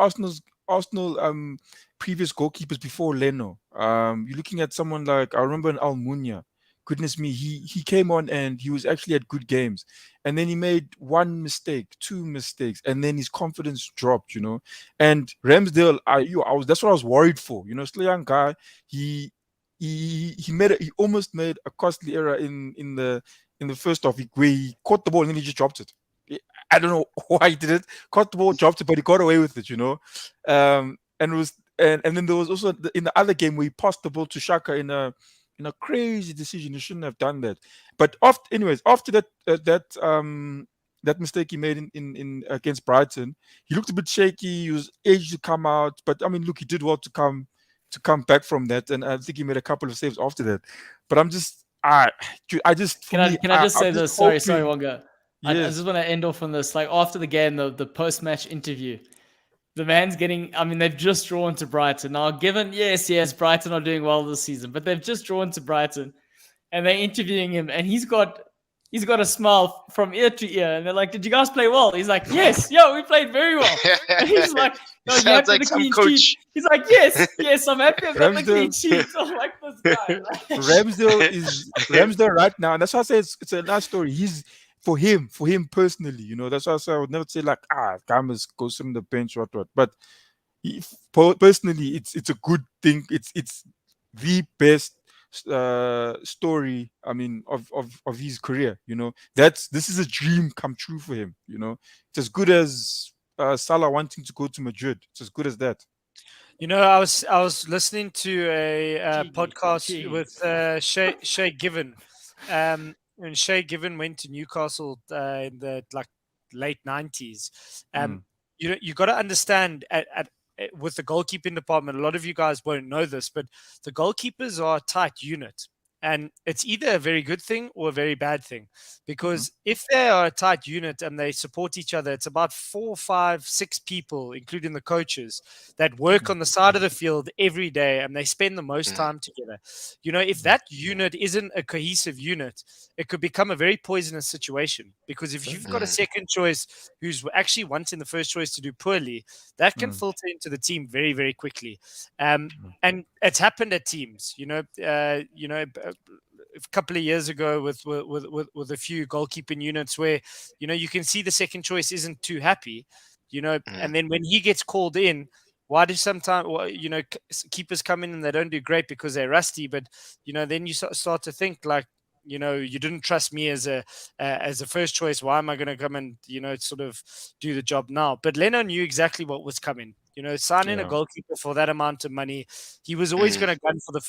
Arsenal previous goalkeepers before Leno. You're looking at someone like, I remember in Almunia. Goodness me, he came on and he was actually at good games, and then he made one mistake, two mistakes, and then his confidence dropped. And Ramsdale, that's what I was worried for. Still a young guy. He almost made a costly error in the first half where he caught the ball and then he just dropped it. I don't know why he did it. Caught the ball, dropped it, but he got away with it. And then there was also in the other game where he passed the ball to Shaka in a crazy decision. He shouldn't have done that. But after that mistake he made in against Brighton, he looked a bit shaky. He was aged to come out, but I mean, look, he did well to come back from that, and I think he made a couple of saves after that. But I'm just, I just can I just say this? Sorry, Wonga. Yes. I just want to end off on this. Like, after the game, the post-match interview, the man's they've just drawn to Brighton. Now, given, yes, Brighton are doing well this season, but they've just drawn to Brighton and they're interviewing him, and he's got a smile from ear to ear. And they're like, did you guys play well? He's like, yes, we played very well. And he's like, no, you have like the some clean coach. sheet. He's like, yes, I'm happy about the clean sheet. I'm like, this guy. Ramsdale right now, and that's why I say it's a nice story. He's for him personally, that's why I say I would never say like, Gamas goes on the bench, what. But personally, it's a good thing. It's the best story, I mean, of his career. This is a dream come true for him. It's as good as Salah wanting to go to Madrid. It's as good as that. I was listening to a podcast with Shay Given. And Shay Given went to Newcastle in the late 90s. You got to understand at with the goalkeeping department, a lot of you guys won't know this, but the goalkeepers are a tight unit. And it's either a very good thing or a very bad thing, because if they are a tight unit and they support each other, it's about 4, 5, 6 people, including the coaches, that work on the side of the field every day, and they spend the most time together. If that unit isn't a cohesive unit, it could become a very poisonous situation, because if you've got a second choice who's actually wanting the first choice to do poorly, that can filter into the team very, very quickly. And it's happened at teams, a couple of years ago with a few goalkeeping units where, you can see the second choice isn't too happy, and then when he gets called in, why do sometimes, keepers come in and they don't do great because they're rusty, but, then you start to think like, you didn't trust me as a first choice. Why am I going to come and, sort of do the job now? But Leno knew exactly what was coming. Signing a goalkeeper for that amount of money, he was always going to gun for the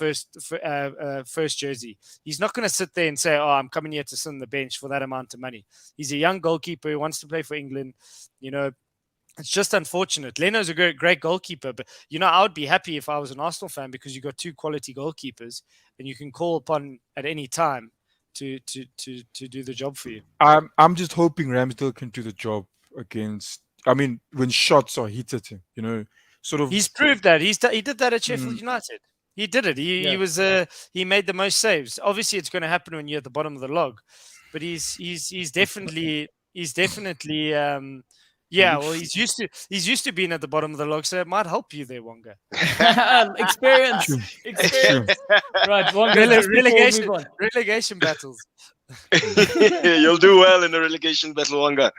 first jersey. He's not going to sit there and say, "Oh, I'm coming here to sit on the bench for that amount of money." He's a young goalkeeper who wants to play for England. It's just unfortunate. Leno's a great goalkeeper, but I would be happy if I was an Arsenal fan, because you got 2 quality goalkeepers and you can call upon at any time to do the job for you. I'm just hoping Ramsdale can do the job against. I mean, when shots are hit at him, sort of. He's proved that he did that at Sheffield United. He did it. He made the most saves. Obviously, it's going to happen when you're at the bottom of the log, but he's definitely well, he's used to being at the bottom of the log, so it might help you there, Wonga. Experience. Right, Wonga, relegation battles. You'll do well in the relegation battle, Wonga.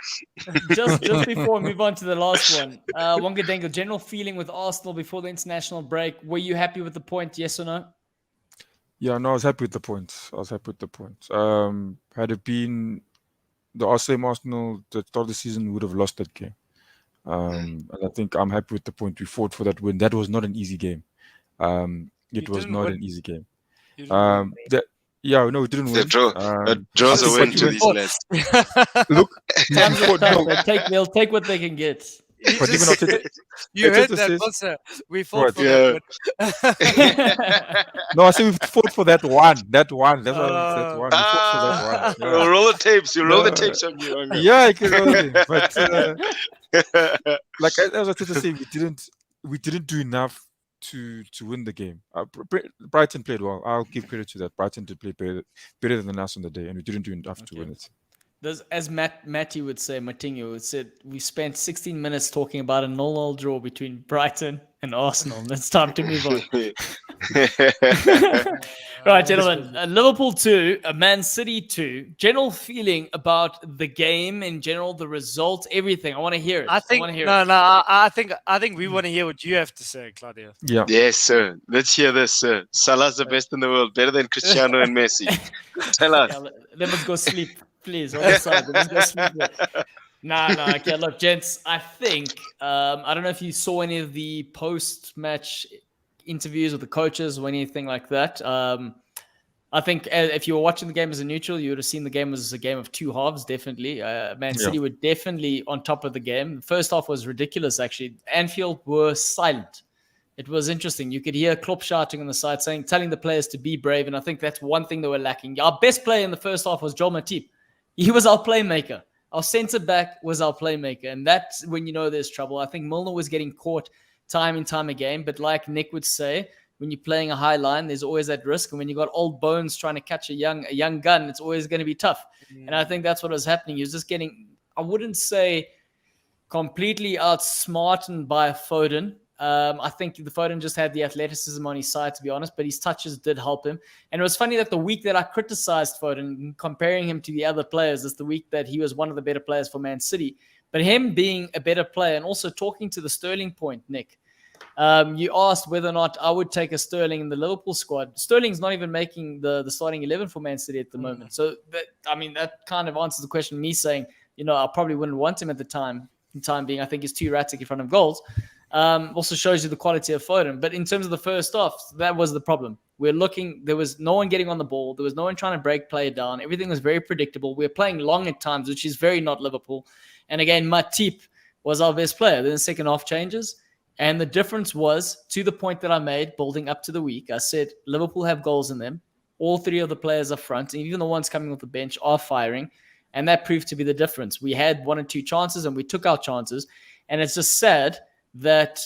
just before we move on to the last one, Wonga Dengo, general feeling with Arsenal before the international break. Were you happy with the point? Yes or no? Yeah, no, I was happy with the point. Had it been the same Arsenal that start of the season, would have lost that game. And I think I'm happy with the point. We fought for that win. That was not an easy game. It was not an easy game. We didn't win. Draws a win to these lads. Look, they'll take what they can get. But even you heard that, Bossa. We fought for that one. No, I said we fought for that one. That's why that one. We fought for that one. You'll roll the tapes. You roll the tapes on you. Yeah, I can roll it. But as I tried to say, we didn't do enough to win the game. Brighton played well. I'll give credit to that. Brighton did play better than us on the day, and we didn't do enough to win it. As Matinho would say, we spent 16 minutes talking about a 0-0 draw between Brighton and Arsenal. It's time to move on. Right, gentlemen. Liverpool 2, Man City 2. General feeling about the game in general, the result, everything. I want to hear it. I think we want to hear what you have to say, Claudio. Yeah. Yes, sir. Let's hear this, sir. Salah's the best in the world, better than Cristiano and Messi. Tell us. Let us go sleep. Please, on the side. Okay, look, gents, I think, I don't know if you saw any of the post-match interviews with the coaches or anything like that. I think if you were watching the game as a neutral, you would have seen the game as a game of 2 halves, definitely. Man City were definitely on top of the game. The first half was ridiculous, actually. Anfield were silent. It was interesting. You could hear Klopp shouting on the side, telling the players to be brave, and I think that's one thing they were lacking. Our best player in the first half was Joel Matip. He was our playmaker. Our centre-back was our playmaker. And that's when you know there's trouble. I think Milner was getting caught time and time again. But like Nick would say, when you're playing a high line, there's always that risk. And when you got old bones trying to catch a young gun, it's always going to be tough. And I think that's what was happening. He was just getting, I wouldn't say completely outsmarted by Foden. I think the Foden just had the athleticism on his side, to be honest, but his touches did help him. And it was funny that the week that I criticized Foden, comparing him to the other players, is the week that he was one of the better players for Man City. But him being a better player, and also talking to the Sterling point, Nick, you asked whether or not I would take a Sterling in the Liverpool squad. Sterling's not even making the starting 11 for Man City at the moment. So, that kind of answers the question, me saying, I probably wouldn't want him at the time being. I think he's too erratic in front of goals. Also shows you the quality of Foden. But in terms of the first half, that was the problem. There was no one getting on the ball. There was no one trying to break play down. Everything was very predictable. We were playing long at times, which is very not Liverpool. And again, Matip was our best player. Then the second half changes. And the difference was, to the point that I made building up to the week, I said Liverpool have goals in them. All three of the players up front, and even the ones coming off the bench, are firing. And that proved to be the difference. We had 1 or 2 chances, and we took our chances. And it's just sad that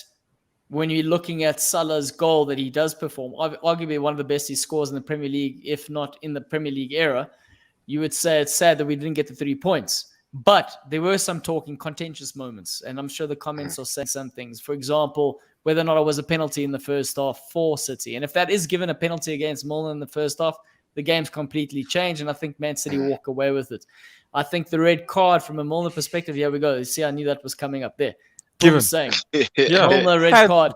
when you're looking at Salah's goal that he does perform, arguably one of the best he scores in the Premier League, if not in the Premier League era, you would say it's sad that we didn't get the 3 points. But there were some talking contentious moments, and I'm sure the comments are saying some things. For example, whether or not it was a penalty in the first half for City. And if that is given a penalty against Milner in the first half, the game's completely changed, and I think Man City walk away with it. I think the red card from a Milner perspective, here we go. You see, I knew that was coming up there. Given. Saying, Yeah. Milner red card.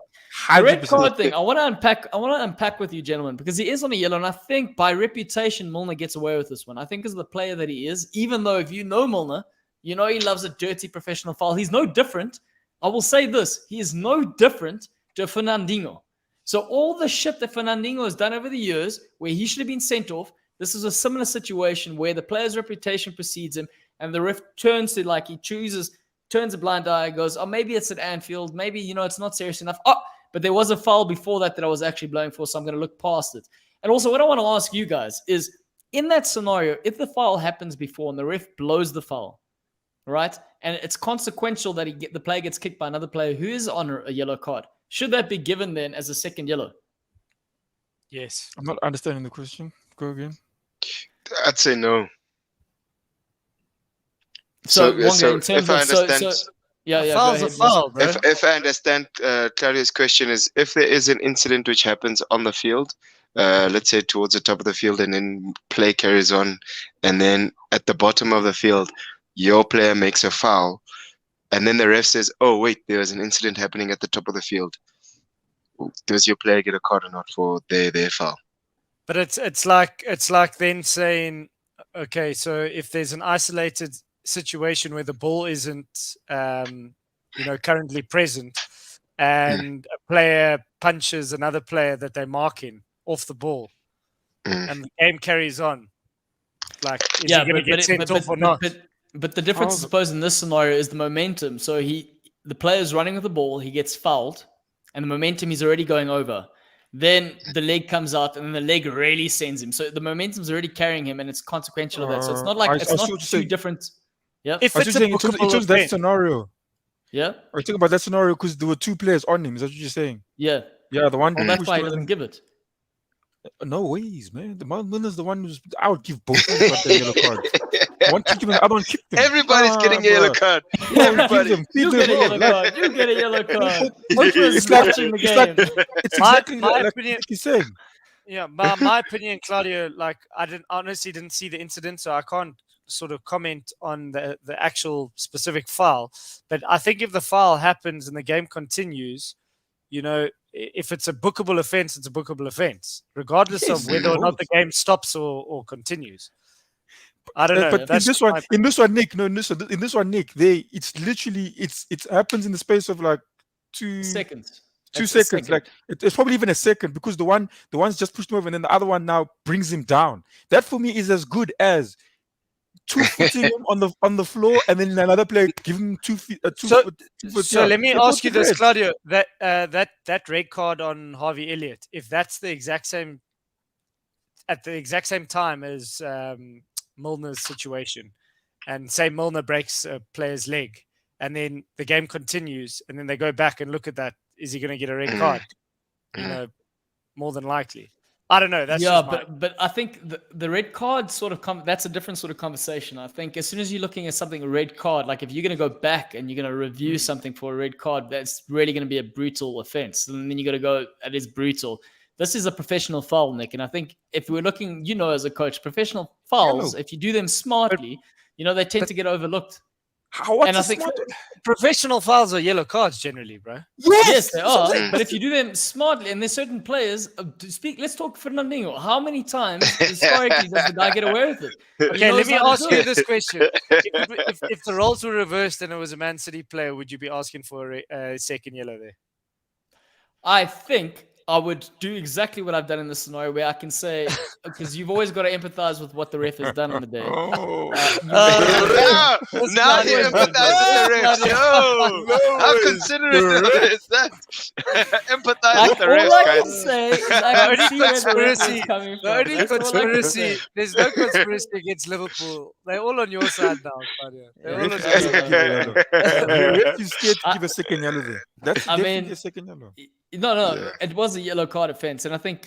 The red 100%. card thing, I want to unpack with you, gentlemen, because he is on a yellow, and I think by reputation, Milner gets away with this one. I think as the player that he is, even though if you know Milner, you know he loves a dirty professional foul. He's no different. I will say this. He is no different to Fernandinho. So all the shit that Fernandinho has done over the years, where he should have been sent off, this is a similar situation where the player's reputation precedes him, and the ref turns to, like, he turns a blind eye, goes, oh, maybe it's at Anfield. Maybe, it's not serious enough. Oh, but there was a foul before that I was actually blowing for, so I'm going to look past it. And also, what I want to ask you guys is, in that scenario, if the foul happens before and the ref blows the foul, right, and it's consequential that the player gets kicked by another player who is on a yellow card, should that be given then as a second yellow? Yes. I'm not understanding the question. Go again. I'd say no. So if I understand, yeah, foul's a foul, bro. if I understand Claudio's question is, if there is an incident which happens on the field, let's say towards the top of the field, and then play carries on, and then at the bottom of the field, your player makes a foul, and then the ref says, oh, wait, there was an incident happening at the top of the field. Does your player get a card or not for their foul? But it's like then saying, okay, so if there's an isolated situation where the ball isn't currently present, and a player punches another player that they're marking off the ball, and the game carries on, like, is he going to get sent off or not? But the difference, I suppose, in this scenario is the momentum. So the player's running with the ball, he gets fouled, and the momentum he's already going over. Then the leg comes out, and then the leg really sends him. So the momentum's already carrying him, and it's consequential of that. So it's not like it's not two different. Yeah. If it's in terms of that scenario. Yeah. Are you talking about that scenario because there were 2 players on him? Is that what you're saying? Yeah. Yeah, the one. Well, that's why he doesn't give it. No ways, man. The Milner's the one who's. I would give both of them the yellow card. One kicked him and the other one kicked him. Everybody's getting a yellow card. Everybody. You get a yellow card. You get a yellow card. It's watching the game. It's exactly my like opinion. he's saying. Yeah, my opinion, Claudio. Like, I honestly didn't see the incident, so I can't sort of comment on the actual specific foul. But I think if the foul happens and the game continues, if it's a bookable offense, it's a bookable offense, regardless of whether or not the game stops or continues. I don't know. But in this one, Nick, it's literally it happens in the space of like 2 seconds. 2 seconds. Like it's probably even a second, because the one's just pushed him over, and then the other one now brings him down. That for me is as good as 2 footing him on the floor, and then another player giving him 2 feet. So let me ask you this, Claudio. That red card on Harvey Elliott, if that's the exact same at the exact same time as Milner's situation, and say Milner breaks a player's leg, and then the game continues, and then they go back and look at that, is he going to get a red card? More than likely. I don't know. That's but I think the red card sort of that's a different sort of conversation. I think as soon as you're looking at something, a red card, like if you're going to go back and you're going to review something for a red card, that's really going to be a brutal offense. And then you got to go, it is brutal. This is a professional foul, Nick. And I think if we're looking, as a coach, professional fouls, if you do them smartly, they tend to get overlooked. I think professional fouls are yellow cards generally, bro. Yes, they are. But if you do them smartly, and there's certain players, let's talk Fernandinho. How many times historically does the guy get away with it? Okay, let me ask you this question. If the roles were reversed and it was a Man City player, would you be asking for a second yellow there? I think I would do exactly what I've done in this scenario, where I can say, because you've always got to empathize with what the ref has done on the day. Oh, now not you always empathize good. with the refs. Yo, how considerate is that? Empathize with the All refs, I can guys. say is I can see where the ref is coming The from. only That's all I can conspiracy, say. there's no conspiracy against Liverpool. They're all on your side now, Claudia. They're all on your Ref is side. scared to give a yellow. Ref is scared to I- give a second yellow there. That's I definitely mean, a second yellow. No, Yeah. it was a yellow card offense, and I think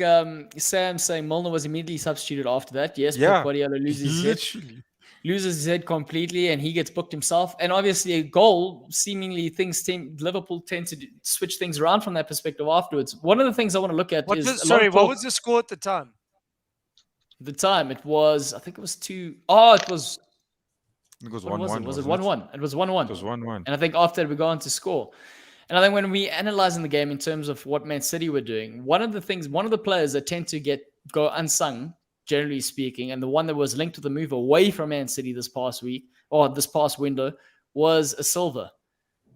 Sam saying Milner was immediately substituted after that. Yes, Yeah, Pep Guardiola literally. loses his head completely, and he gets booked himself. And obviously, a goal, seemingly Liverpool tend to switch things around from that perspective afterwards. One of the things I want to look at What is what was the score at the time? the time. It was, I think it was 2. Oh, it was. It was What was 1-1. it? Was it wasn't 1-1? It was 1-1. It was 1-1. And I think after that, we go on to score. And I think when we analyzing the game in terms of what Man City were doing, one of the players that tend to go unsung, generally speaking, and the one that was linked to the move away from Man City this past week or this past window was a Silva.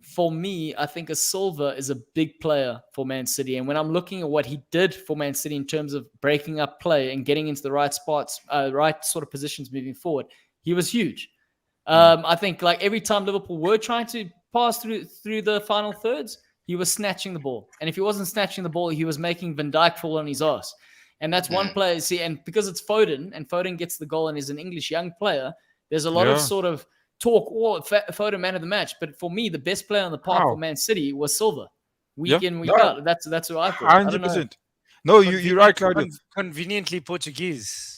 For me, I think a Silva is a big player for Man City. And when I'm looking at what he did for Man City in terms of breaking up play and getting into the right spots, right sort of positions moving forward, he was huge. I think like every time Liverpool were trying to pass through the final thirds, he was snatching the ball. And if he wasn't snatching the ball, he was making Van Dijk fall on his ass. And that's one player. See, and because it's Foden, and Foden gets the goal and is an English young player, there's a lot of sort of talk, Foden man of the match. But for me, the best player on the park for Man City was Silva. Week in, week out. That's who I thought. 100%. No, you're right, Claudio. Conveniently Portuguese.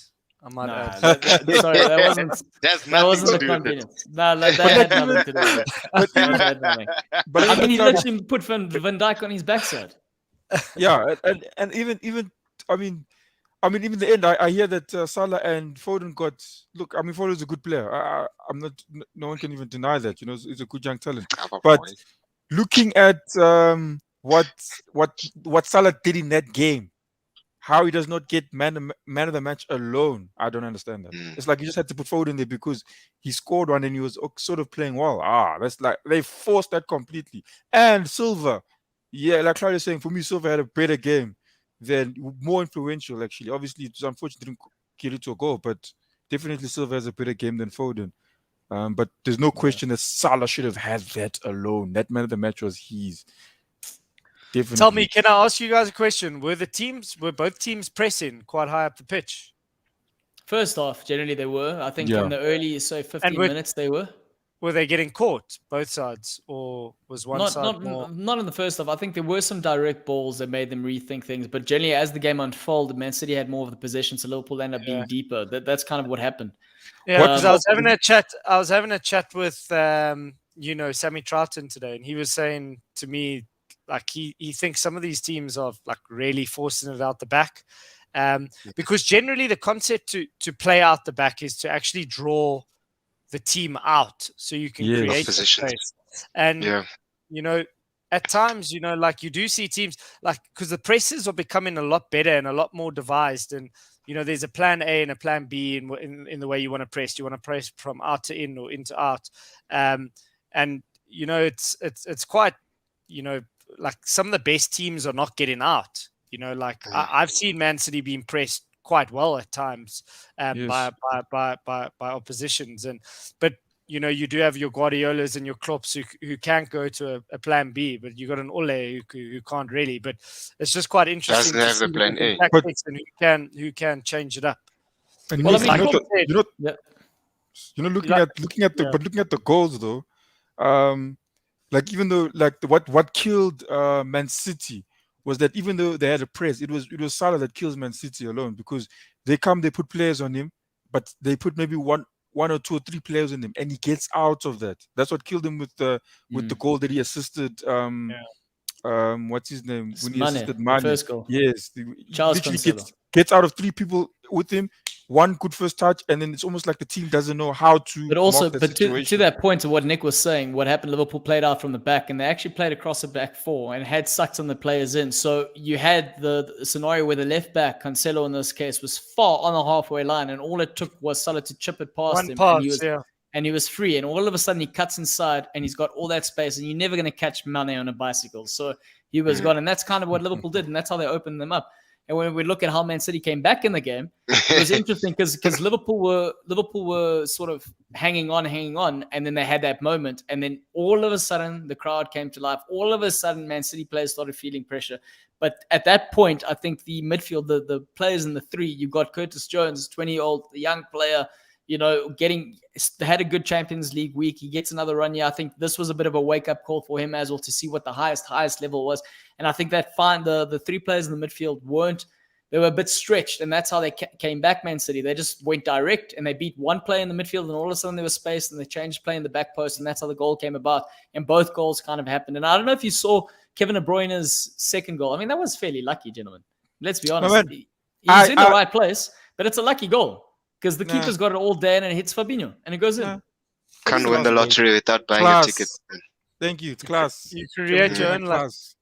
I might add. Sorry, that wasn't. That's That nothing wasn't to the do with it. convenience. No, that had nothing to do with it. That had nothing. But I mean, he Claudio- literally put Van Dijk on his backside. yeah, and even I mean even in the end, I hear that Salah and Foden got. Look, I mean, Foden's a good player. I'm not. No one can even deny that. You know, he's a good young talent. But looking at what Salah did in that game, how he does not get man of the match alone, I don't understand that. It's like you just had to put Foden there because he scored one and he was sort of playing well. That's like they forced that completely. And Silva, yeah, like Claudia's saying, for me, Silva had a better game than more influential. Actually, obviously, it's unfortunate didn't get it to a goal, but definitely Silva has a better game than Foden. But there's no question that Salah should have had that alone. That man of the match was his. Definitely. Tell me, can I ask you guys a question? Were both teams pressing quite high up the pitch? First off, generally they were. I think Yeah. in the early 15 minutes they were. Were they getting caught, both sides, or was one side more? Not in the first half. I think there were some direct balls that made them rethink things. But generally, as the game unfolded, Man City had more of the possession, so Liverpool ended up being deeper. That's kind of what happened. Yeah, because I was having a chat. I was having a chat with Sammy Troughton today, and he was saying to me, like he thinks some of these teams are like really forcing it out the back, because generally the concept to play out the back is to actually draw the team out so you can create space. And at times, like you do see teams like, because the presses are becoming a lot better and a lot more devised, and there's a plan A and a plan B in the way you want to press. You want to press from out to in or in to out, and it's quite like some of the best teams are not getting out. I've seen Man City being pressed quite well at times by oppositions, but you do have your Guardiolas and your Klopps who can't go to a plan B, but you got an Ole who can't really. But it's just quite interesting to see the plan A, tactics and who can change it up. And looking at the goals though, like even though like what killed Man City was that even though they had a press, it was Salah that kills Man City alone, because they put players on him, but they put maybe one or two or three players on him, and he gets out of that. That's what killed him with the goal that he assisted. What's his name? When he assisted Mane. First goal. Yes, Charles literally gets out of three people with him. One good first touch, and then it's almost like the team doesn't know how to. But also, to that point of what Nick was saying, what happened? Liverpool played out from the back, and they actually played across the back four and had sucked on the players in. So you had the scenario where the left back, Cancelo in this case, was far on the halfway line, and all it took was Salah to chip it past him, and he was free. And all of a sudden, he cuts inside, and he's got all that space, and you're never going to catch Mane on a bicycle. So he was gone. And that's kind of what Liverpool did, and that's how they opened them up. And when we look at how Man City came back in the game, it was interesting because Liverpool were sort of hanging on, and then they had that moment, and then all of a sudden the crowd came to life. All of a sudden, Man City players started feeling pressure. But at that point, I think the midfield, the players in the three, you got Curtis Jones, 20-year-old, the young player, had a good Champions League week. He gets another run here. I think this was a bit of a wake-up call for him as well to see what the highest level was. And I think that the three players in the midfield they were a bit stretched, and that's how they came back, Man City. They just went direct, and they beat one player in the midfield, and all of a sudden there was space, and they changed play in the back post, and that's how the goal came about. And both goals kind of happened. And I don't know if you saw Kevin De Bruyne's second goal. I mean, that was fairly lucky, gentlemen. Let's be honest. He's in the right place, but it's a lucky goal. Because the keeper's got it all day and it hits Fabinho and it goes in. Can't win the lottery without buying a ticket. Thank you. It's class. You create your own class.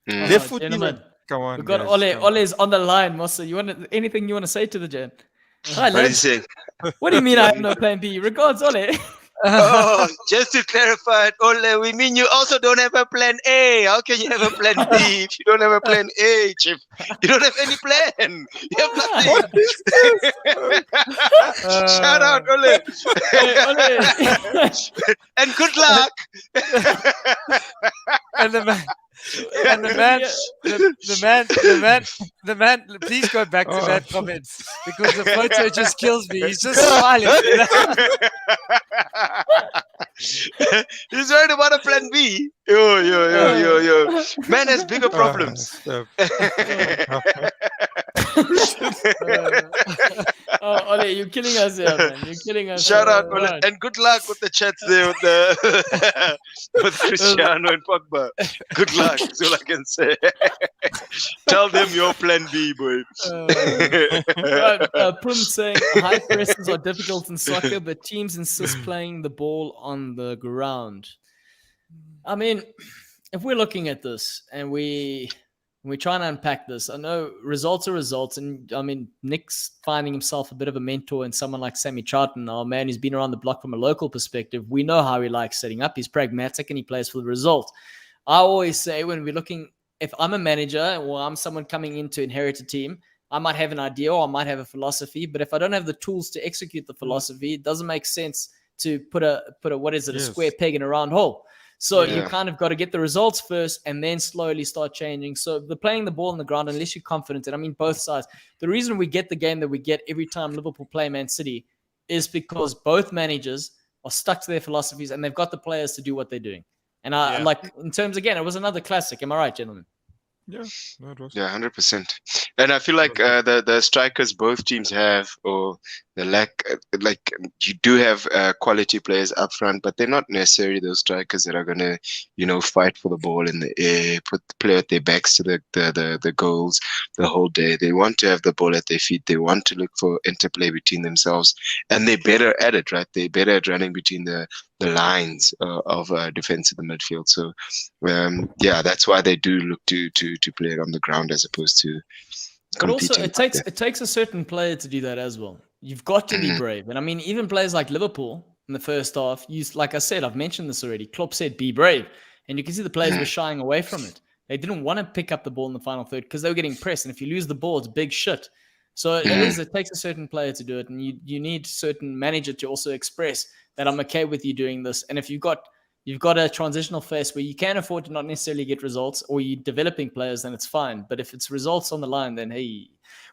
Left foot, gentlemen. Come on. We've got Ole. Ole's on the line, Mossa. Anything you want to say to the gen? Hi, what are you saying? What do you mean I have no plan B? Regards, Ole. Oh, just to clarify, Ole, we mean you also don't have a plan A. How can you have a plan B if you don't have a plan A, Chief? You don't have any plan. You have nothing. Shout out, Ole. Hey, Ole. And good luck. And the man, please go back to that comment because the photo just kills me. He's just smiling. He's worried about a plan B. Yo. Man has bigger problems. Ole, you're killing us here, man. You're killing us. Shout out, Ole. Right. And good luck with the chats there with Cristiano and Pogba. Good luck, that's all I can say. Tell them your plan B, boy. Prum saying high presses are difficult in soccer, but teams insist playing the ball on the ground. I mean, if we're looking at this and we're trying to unpack this, I know results are results, and I mean, Nick's finding himself a bit of a mentor in someone like Sammy Charlton, our man who's been around the block from a local perspective. We know how he likes setting up. He's pragmatic and he plays for the result. I always say when we're looking, if I'm a manager or I'm someone coming in to inherit a team, I might have an idea or I might have a philosophy, but if I don't have the tools to execute the philosophy, it doesn't make sense to put a square peg in a round hole. So you kind of got to get the results first and then slowly start changing. So the playing the ball on the ground, unless you're confident, and I mean both sides, the reason we get the game that we get every time Liverpool play Man City is because both managers are stuck to their philosophies and they've got the players to do what they're doing. And like in terms, again, it was another classic. Am I right, gentlemen? Yeah, no, it was. Yeah, 100%. And I feel like the strikers both teams have, or the lack, like you do have quality players up front, but they're not necessarily those strikers that are gonna, fight for the ball in the air, play with their backs to the goals the whole day. They want to have the ball at their feet. They want to look for interplay between themselves, and they're better at it, right? They're better at running between the lines of defense in the midfield. So, that's why they do look to play it on the ground as opposed to. But also, it takes a certain player to do that as well. You've got to be brave, and I mean, even players like Liverpool in the first half, like I said, I've mentioned this already. Klopp said, "Be brave," and you can see the players were shying away from it. They didn't want to pick up the ball in the final third because they were getting pressed, and if you lose the ball, it's big shit. So it takes a certain player to do it, and you need a certain manager to also express that I'm okay with you doing this. And if you've got a transitional phase where you can afford to not necessarily get results, or you're developing players, then it's fine. But if it's results on the line, then hey.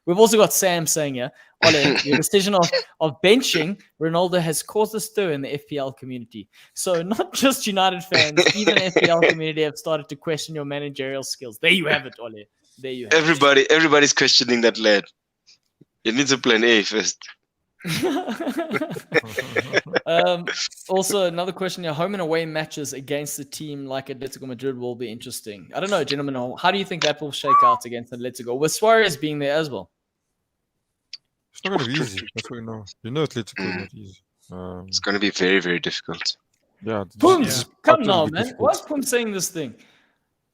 We've also got Sam saying here, Ole, your decision of benching Ronaldo has caused a stir in the FPL community. So not just United fans, even FPL community have started to question your managerial skills. There you have it, Ole. There you have it. Everybody's questioning that lad. It needs a plan A first. Also, another question here. Home and away matches against a team like Atletico Madrid will be interesting. I don't know, gentlemen. How do you think that will shake out against Atletico? With Suarez being there as well. It's not going to be easy. That's what we know. Atletico is not easy. It's going to be very, very difficult. Yeah. Pums, come now, man. Why is Pums saying this thing?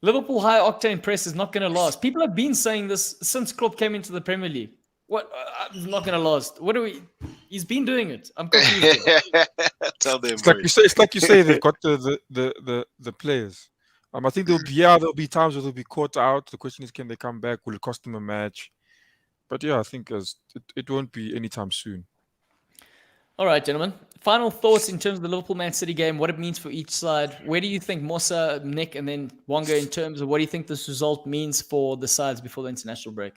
Liverpool high octane press is not going to last. People have been saying this since Klopp came into the Premier League. What? It's not going to last. What do we? He's been doing it. I'm confused. Tell them. It's like you say. They've got the players. I think there'll be times where they'll be caught out. The question is, can they come back? Will it cost them a match? But yeah, I think it won't be anytime soon. All right, gentlemen. Final thoughts in terms of the Liverpool Man City game, what it means for each side. Where do you think Mosa, Nick, and then Wonga, in terms of what do you think this result means for the sides before the international break?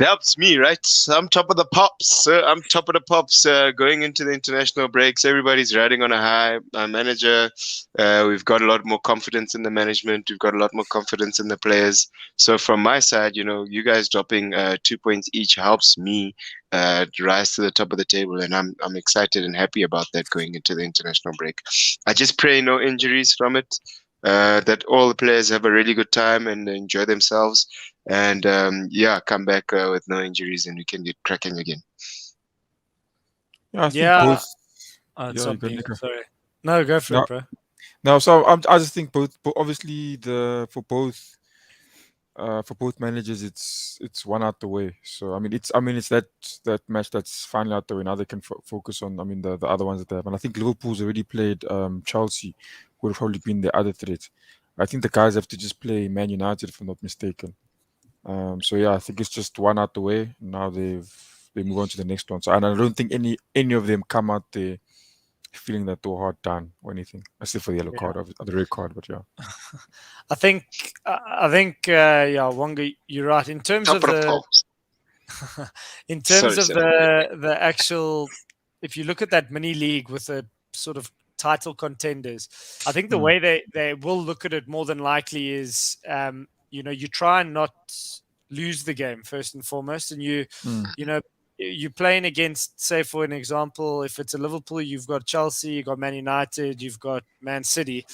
It helps me, right? I'm top of the pops. I'm top of the pops going into the international breaks. Everybody's riding on a high. Our manager, we've got a lot more confidence in the management. We've got a lot more confidence in the players. So from my side, you guys dropping 2 points each helps me rise to the top of the table, and I'm excited and happy about that going into the international break. I just pray no injuries from it. That all the players have a really good time and enjoy themselves, and come back with no injuries, and we can get cracking again. Yeah, I think both. It's Yeah, on you got me. Nico. Sorry. No, go for No. it, bro. No, so I just think both obviously for both managers, it's one out the way. So it's that match that's finally out the way. Now they can focus on the other ones that they have. And I think Liverpool's already played Chelsea, who would have probably been the other threat. I think the guys have to just play Man United, if I'm not mistaken. So yeah, I think it's just one out the way. Now they move on to the next one. So, and I don't think any of them come out there feeling that they were hard done or anything, except for the yellow card or the red card. But yeah, I think Wonga, you're right. In terms Top of of the the pops. in terms Sorry, of the actual, if you look at that mini league with the sort of title contenders, I think the way they will look at it more than likely is you try and not lose the game first and foremost, and you're playing against, say, for an example, if it's a Liverpool, you've got Chelsea, you've got Man United, you've got Man City.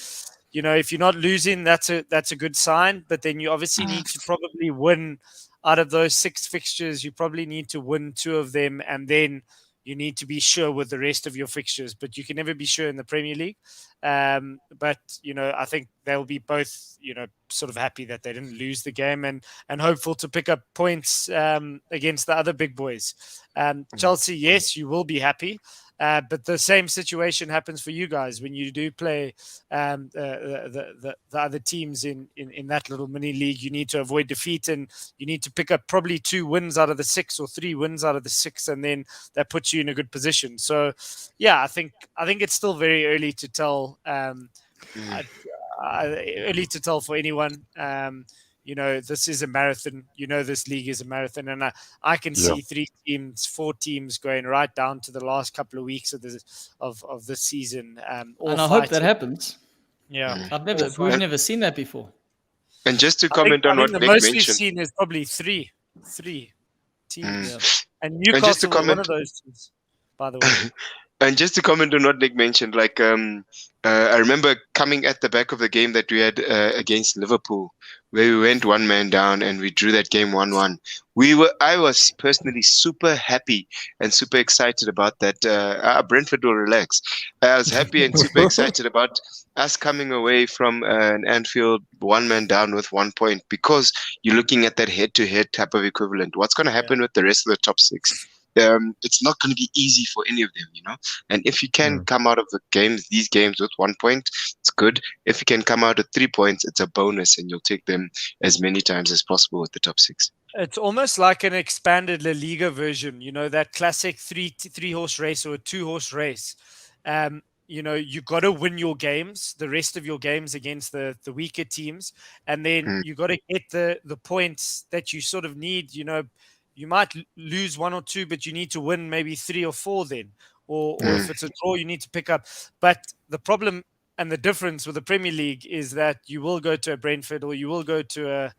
If you're not losing, that's a good sign. But then you obviously need to probably win out of those 6 fixtures. You probably need to win 2 of them, and then you need to be sure with the rest of your fixtures. But you can never be sure in the Premier League. But I think they'll be both sort of happy that they didn't lose the game and hopeful to pick up points against the other big boys. Chelsea, yes, you will be happy. But the same situation happens for you guys when you do play the other teams in that little mini league. You need to avoid defeat, and you need to pick up probably 2 wins out of the 6 or 3 wins out of the 6, and then that puts you in a good position. So, yeah, I think it's still very early to tell. Early to tell for anyone. This is a marathon. This league is a marathon, and I can see 3 teams, 4 teams going right down to the last couple of weeks of the season. And I hope that happens. Yeah, we've never seen that before. And just to comment on what the Nick most mentioned, we've seen is probably three teams, and Newcastle was one of those teams, by the way. And just to comment on what Nick mentioned, I remember coming at the back of the game that we had against Liverpool, where we went 1 man down and we drew that game 1-1. I was personally super happy and super excited about that. Brentford will relax. I was happy and super excited about us coming away from an Anfield 1 man down with 1 point, because you're looking at that head-to-head type of equivalent. What's going to happen with the rest of the top 6? It's not going to be easy for any of them, And if you can come out of these games with 1 point, it's good. If you can come out with 3 points, it's a bonus, and you'll take them as many times as possible with the top 6. It's almost like an expanded La Liga version, that classic three horse race or a 2-horse race. You got to win your games, the rest of your games against the weaker teams, and then you got to get the points that you sort of need. You might lose 1 or 2, but you need to win maybe 3 or 4 then. Or if it's a draw, you need to pick up. But the problem and the difference with the Premier League is that you will go to a Brentford, or you will go to a,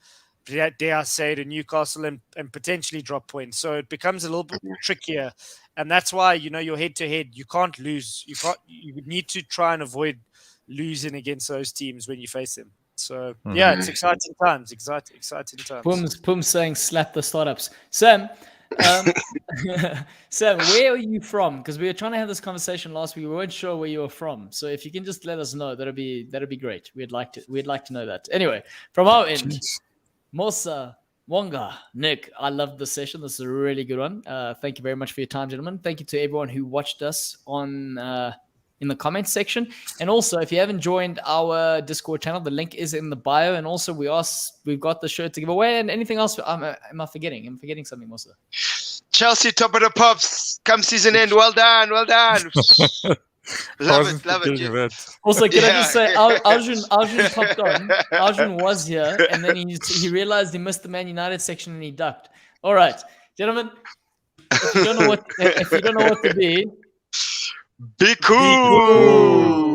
dare I say, to Newcastle and potentially drop points. So it becomes a little bit trickier. And that's why, your head-to-head, you can't lose. You need to try and avoid losing against those teams when you face them. So, yeah, it's exciting times. Exciting times. Pum's saying slap the startups. Sam, where are you from? Because we were trying to have this conversation last week. We weren't sure where you were from. So if you can just let us know, that'd be great. We'd like to know that. Anyway, from our end, Mosa, Wonga, Nick, I loved the session. This is a really good one. Thank you very much for your time, gentlemen. Thank you to everyone who watched us on in the comments section. And also, if you haven't joined our Discord channel, the link is in the bio. And also, we've got the shirt to give away. And anything else? Am I forgetting? I'm forgetting something also. Chelsea, top of the pops. Come season end. Well done. Well done. Love it. Love it. That. Also, can I just say, Arjun popped on. Arjun was here, and then he realized he missed the Man United section and he ducked. All right, gentlemen. If you don't know what to be Be cool.